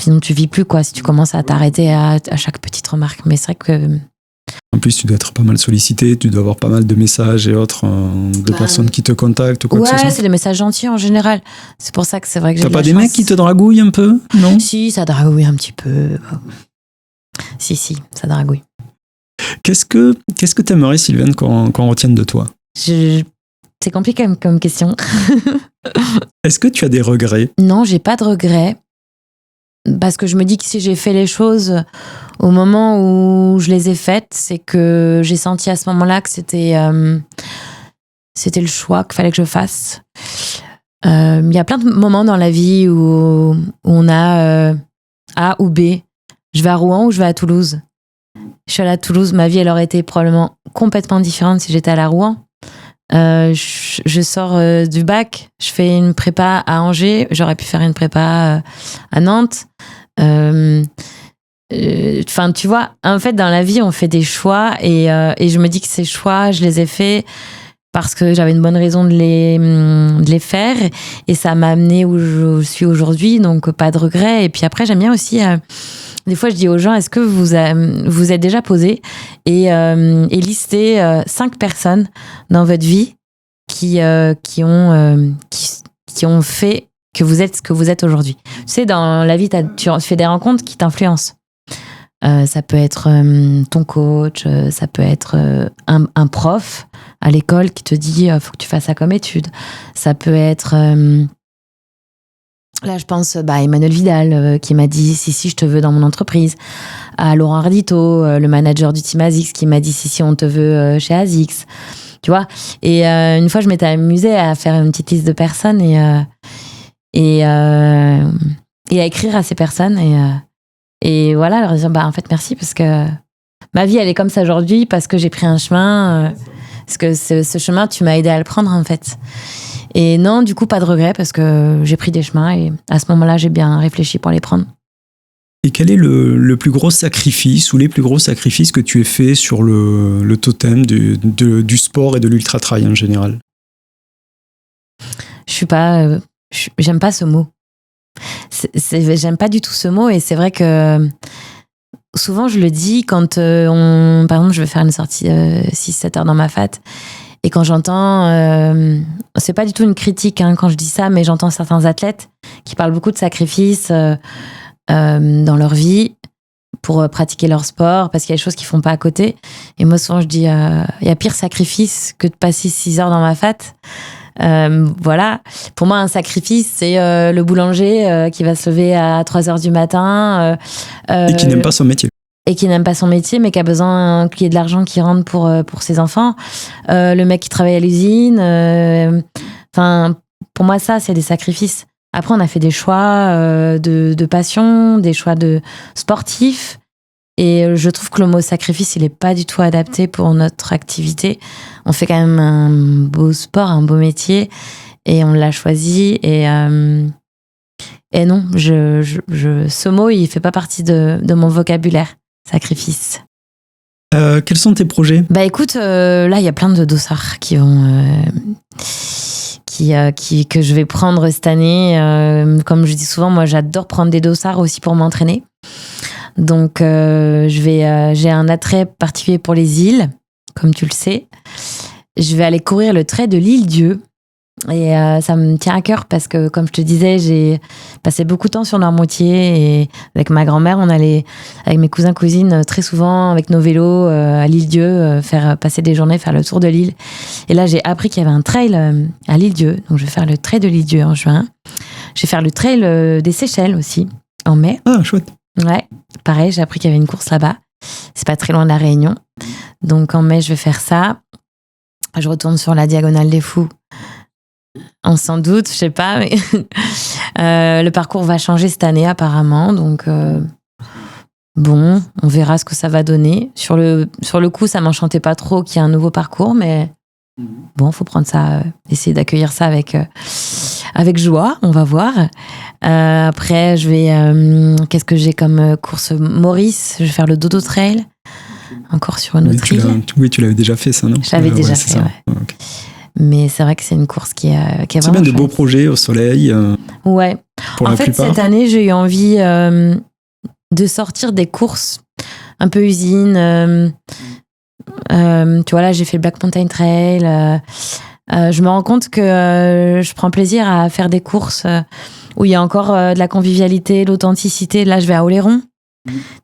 vis plus, quoi, si tu commences à t'arrêter à chaque petite remarque. Mais c'est vrai que... En plus, tu dois être pas mal sollicité, tu dois avoir pas mal de messages et autres de personnes qui te contactent ou quoi que ce soit. Ouais, c'est des messages gentils en général. C'est pour ça que c'est vrai que j'ai T'as pas des mecs qui te dragouillent un peu, non? Si, ça dragouille un petit peu. Si, ça dragouille. Qu'est-ce que t'aimerais, Sylvaine, qu'on retienne de toi? C'est compliqué comme question. Est-ce que tu as des regrets? Non, j'ai pas de regrets. Parce que je me dis que si j'ai fait les choses au moment où je les ai faites, c'est que j'ai senti à ce moment-là que c'était le choix qu'il fallait que je fasse. Il y a plein de moments dans la vie où on a A ou B. Je vais à Rouen ou je vais à Toulouse. Je suis allée à Toulouse, ma vie elle aurait été probablement complètement différente si j'étais allée à Rouen. Je sors du bac, je fais une prépa à Angers, j'aurais pu faire une prépa à Nantes. Enfin, tu vois, en fait, dans la vie, on fait des choix et je me dis que ces choix, je les ai faits parce que j'avais une bonne raison de les faire et ça m'a amenée où je suis aujourd'hui, donc pas de regrets. Et puis après, j'aime bien aussi... des fois, je dis aux gens, est-ce que vous êtes déjà posé et listé 5 personnes dans votre vie qui ont fait que vous êtes ce que vous êtes aujourd'hui. Tu sais, dans la vie, tu fais des rencontres qui t'influencent. Ça peut être ton coach, ça peut être un prof à l'école qui te dit faut que tu fasses ça comme étude. Ça peut être... Là, je pense à Emmanuel Vidal qui m'a dit si je te veux dans mon entreprise, à Laurent Ardito, le manager du team ASICS, qui m'a dit si on te veut chez ASICS, tu vois. Et une fois, je m'étais amusée à faire une petite liste de personnes et à écrire à ces personnes et voilà, leur dire en fait merci parce que ma vie elle est comme ça aujourd'hui parce que j'ai pris un chemin, parce que ce chemin tu m'as aidé à le prendre en fait. Et non, du coup, pas de regret parce que j'ai pris des chemins et à ce moment-là, j'ai bien réfléchi pour les prendre. Et quel est le plus gros sacrifice ou les plus gros sacrifices que tu aies fait sur le totem du sport et de l'ultra-trail en général? J'aime pas ce mot. J'aime pas du tout ce mot et c'est vrai que souvent, je le dis quand par exemple, je vais faire une sortie 6-7 heures dans ma fat. Et quand j'entends, c'est pas du tout une critique quand je dis ça, mais j'entends certains athlètes qui parlent beaucoup de sacrifices dans leur vie pour pratiquer leur sport, parce qu'il y a des choses qu'ils font pas à côté. Et moi, souvent, je dis, il y a pire sacrifice que de passer 6 heures dans ma fat. Voilà. Pour moi, un sacrifice, c'est le boulanger qui va se lever à 3 heures du matin. Et qui n'aime pas son métier. Et qui n'aime pas son métier, mais qui a besoin qu'il y ait de l'argent qui rentre pour ses enfants. Le mec qui travaille à l'usine. Enfin, pour moi, ça, c'est des sacrifices. Après, on a fait des choix de passion, des choix de sportifs. Et je trouve que le mot sacrifice, il n'est pas du tout adapté pour notre activité. On fait quand même un beau sport, un beau métier. Et on l'a choisi. Et non, ce mot, il ne fait pas partie de mon vocabulaire. Sacrifice. Quels sont tes projets? Écoute, là il y a plein de dossards qui vont que je vais prendre cette année. Comme je dis souvent, moi j'adore prendre des dossards aussi pour m'entraîner. Donc j'ai un attrait particulier pour les îles, comme tu le sais. Je vais aller courir le trait de l'île Dieu. Et ça me tient à cœur parce que, comme je te disais, j'ai passé beaucoup de temps sur Noirmoutier et avec ma grand-mère, on allait avec mes cousins cousines très souvent avec nos vélos à l'île Dieu faire passer des journées, faire le tour de l'île. Et là, j'ai appris qu'il y avait un trail à l'île Dieu, donc je vais faire le trail de l'île Dieu en juin. Je vais faire le trail des Seychelles aussi en mai. Ah, chouette. Ouais, pareil, j'ai appris qu'il y avait une course là-bas. C'est pas très loin de la Réunion, donc en mai, je vais faire ça. Je retourne sur la Diagonale des Fous. On s'en doute, je sais pas. Mais le parcours va changer cette année apparemment, donc bon, on verra ce que ça va donner. Sur le coup, ça m'enchantait pas trop qu'il y ait un nouveau parcours, mais bon, faut prendre ça, essayer d'accueillir ça avec joie. On va voir. Après, je vais. Qu'est-ce que j'ai comme course Maurice? Je vais faire le Dodo Trail. Encore sur une autre île. Oui, tu l'avais déjà fait, ça, non? Je l'avais déjà fait, ouais. Okay. Mais c'est vrai que c'est une course qui est vraiment c'est bien, de beaux projets au soleil. Ouais. Pour en la fait, plupart. cette année, j'ai eu envie de sortir des courses un peu usine. Tu vois, là, j'ai fait le Black Mountain Trail. Je me rends compte que je prends plaisir à faire des courses où il y a encore de la convivialité, l'authenticité. Là, je vais à Oléron.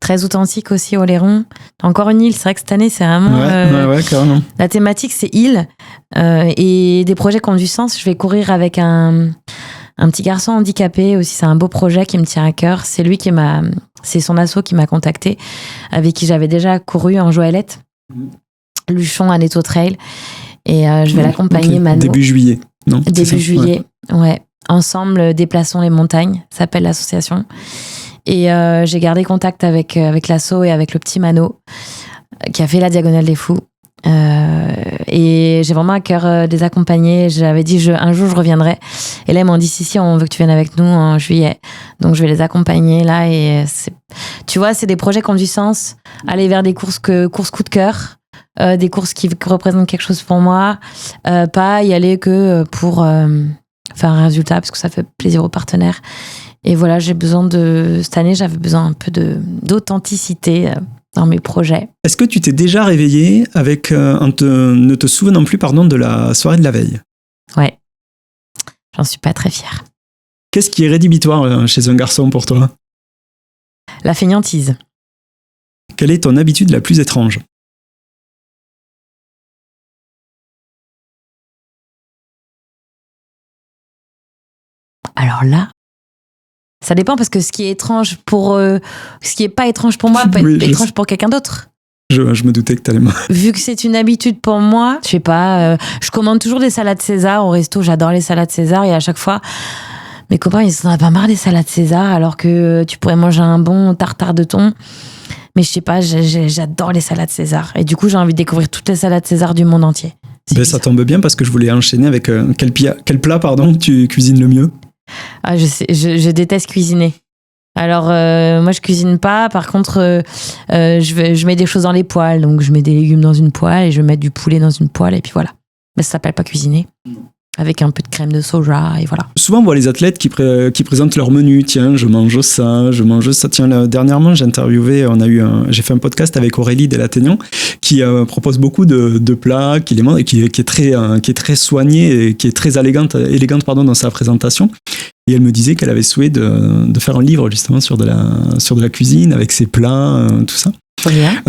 Très authentique aussi, Oléron. Encore une île, c'est vrai que cette année, c'est vraiment... Ouais, carrément. La thématique, c'est île. Et des projets qui ont du sens. Je vais courir avec un petit garçon handicapé aussi. C'est un beau projet qui me tient à cœur. C'est lui c'est son asso qui m'a contacté, avec qui j'avais déjà couru en Joëlette. Luchon à Netto Trail. Et je vais l'accompagner, Mano. Début juillet, non? Début juillet, ouais. Ensemble, déplaçons les montagnes, s'appelle l'association. Et j'ai gardé contact avec l'asso et avec le petit Mano, qui a fait la Diagonale des Fous. Et j'ai vraiment à cœur de les accompagner. J'avais dit un jour je reviendrai. Et là, ils m'ont dit si, on veut que tu viennes avec nous en juillet. Donc je vais les accompagner là. Et tu vois, c'est des projets qui ont du sens. Aller vers des courses coup de cœur. Des courses qui représentent quelque chose pour moi. Pas y aller que pour faire un résultat, parce que ça fait plaisir aux partenaires. Et voilà, cette année, j'avais besoin un peu d'authenticité dans mes projets. Est-ce que tu t'es déjà réveillée avec, ne te souvenant plus, de la soirée de la veille? Ouais. J'en suis pas très fière. Qu'est-ce qui est rédhibitoire chez un garçon pour toi? La fainéantise. Quelle est ton habitude la plus étrange? Alors là, ça dépend, parce que ce qui est étrange ce qui est pas étrange pour moi peut être étrange pour quelqu'un d'autre. Je me doutais que t'allais me... Vu que c'est une habitude pour moi, je sais pas, je commande toujours des salades César au resto. J'adore les salades César, et à chaque fois, mes copains, ils s'en ont pas marre des salades César, alors que tu pourrais manger un bon tartare de thon. Mais je sais pas, j'adore les salades César. Et du coup, j'ai envie de découvrir toutes les salades César du monde entier. Ça tombe bien, parce que je voulais enchaîner avec quel plat tu cuisines le mieux? Ah, je déteste cuisiner. Alors, moi, je cuisine pas. Par contre, je mets des choses dans les poêles. Donc, je mets des légumes dans une poêle et je vais mettre du poulet dans une poêle. Et puis voilà. Mais ça s'appelle pas cuisiner. Avec un peu de crème de soja, et voilà. Souvent, on voit les athlètes qui présentent leur menu. Tiens, je mange ça. Tiens, dernièrement, j'ai fait un podcast avec Aurélie Delategnon, qui propose beaucoup de plats, qui est très soigné et qui est très élégante dans sa présentation. Et elle me disait qu'elle avait souhait de faire un livre justement sur de la cuisine, avec ses plats, tout ça. Bien.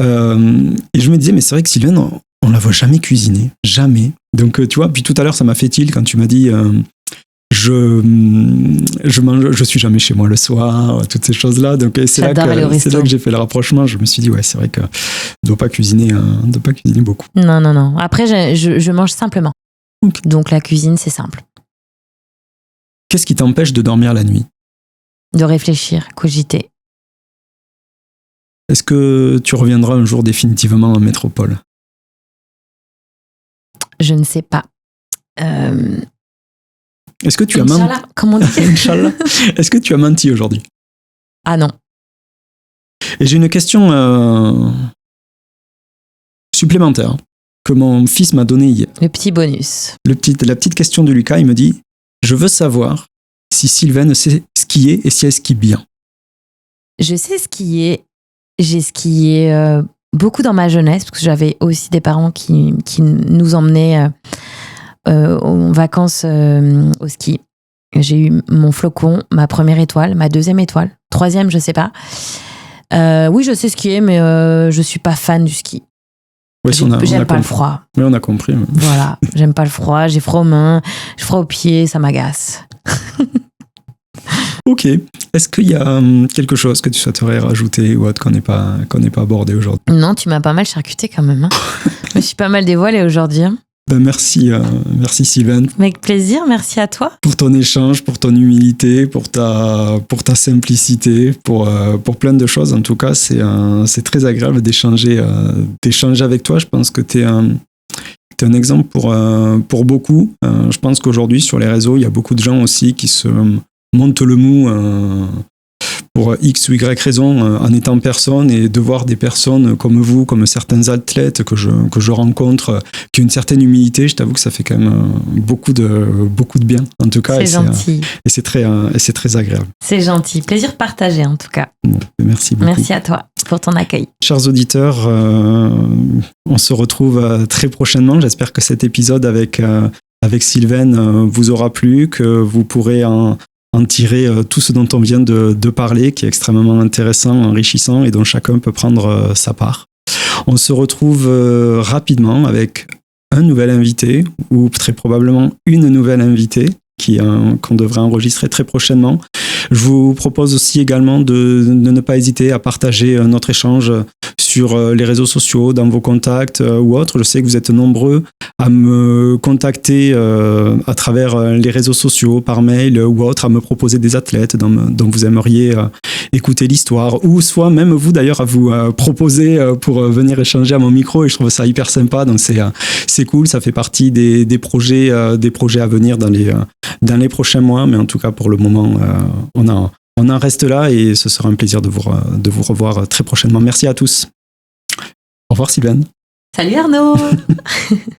Et je me disais, mais c'est vrai que Sylvaine, on la voit jamais cuisiner, jamais. Donc tu vois, puis tout à l'heure ça m'a fait tilt quand tu m'as dit je suis jamais chez moi le soir, toutes ces choses-là. Donc c'est là que j'ai fait le rapprochement. Je me suis dit ouais, c'est vrai que ne doit pas cuisiner beaucoup. Non. Après je mange simplement. Okay. Donc la cuisine, c'est simple. Qu'est-ce qui t'empêche de dormir la nuit? De réfléchir, cogiter. Est-ce que tu reviendras un jour définitivement en métropole? Je ne sais pas. Est-ce que tu as menti? Comment on dit? Inch'Allah. Est-ce que tu as menti aujourd'hui? Ah non. Et j'ai une question supplémentaire que mon fils m'a donnée hier. Le petit bonus. La petite question de Lucas, il me dit: je veux savoir si Sylvaine sait skier et si elle skie bien. Je sais skier. J'ai skié beaucoup dans ma jeunesse, parce que j'avais aussi des parents qui nous emmenaient en vacances au ski. J'ai eu mon flocon, ma première étoile, ma deuxième étoile, troisième, je sais pas. Oui, je sais skier, mais je suis pas fan du ski. Oui, j'aime pas le froid. Oui, on a compris. Ouais. Voilà, j'aime pas le froid, j'ai froid aux mains, j'ai froid aux pieds, ça m'agace. Ok. Est-ce qu'il y a quelque chose que tu souhaiterais rajouter ou autre qu'on n'ait pas abordé aujourd'hui? Non, tu m'as pas mal charcuté quand même. Hein. Je me suis pas mal dévoilée aujourd'hui. Hein. Merci Sylvaine. Avec plaisir, merci à toi. Pour ton échange, pour ton humilité, pour ta simplicité, pour plein de choses. En tout cas, c'est très agréable d'échanger avec toi. Je pense que tu es un exemple pour beaucoup. Je pense qu'aujourd'hui, sur les réseaux, il y a beaucoup de gens aussi qui se montent le mou pour X ou Y raison en étant personne, et de voir des personnes comme vous, comme certains athlètes que je rencontre, qui ont une certaine humilité, je t'avoue que ça fait quand même beaucoup de bien. En tout cas, c'est gentil. Et c'est très agréable. C'est gentil. Plaisir partagé en tout cas. Bon, merci beaucoup. Merci à toi pour ton accueil. Chers auditeurs, on se retrouve très prochainement. J'espère que cet épisode avec Sylvaine vous aura plu, que vous pourrez en tirer tout ce dont on vient de parler, qui est extrêmement intéressant, enrichissant, et dont chacun peut prendre sa part. On se retrouve rapidement avec un nouvel invité, ou très probablement une nouvelle invitée, qu'on devrait enregistrer très prochainement. Je vous propose aussi également de ne pas hésiter à partager notre échange sur les réseaux sociaux, dans vos contacts ou autres. Je sais que vous êtes nombreux à me contacter à travers les réseaux sociaux, par mail ou autre, à me proposer des athlètes dont vous aimeriez écouter l'histoire, ou soit même vous d'ailleurs à vous proposer pour venir échanger à mon micro, et je trouve ça hyper sympa. Donc c'est cool, ça fait partie des projets à venir dans les prochains mois, mais en tout cas pour le moment on en reste là, et ce sera un plaisir de vous revoir très prochainement. Merci à tous. Au revoir Sylvaine. Salut Arnaud.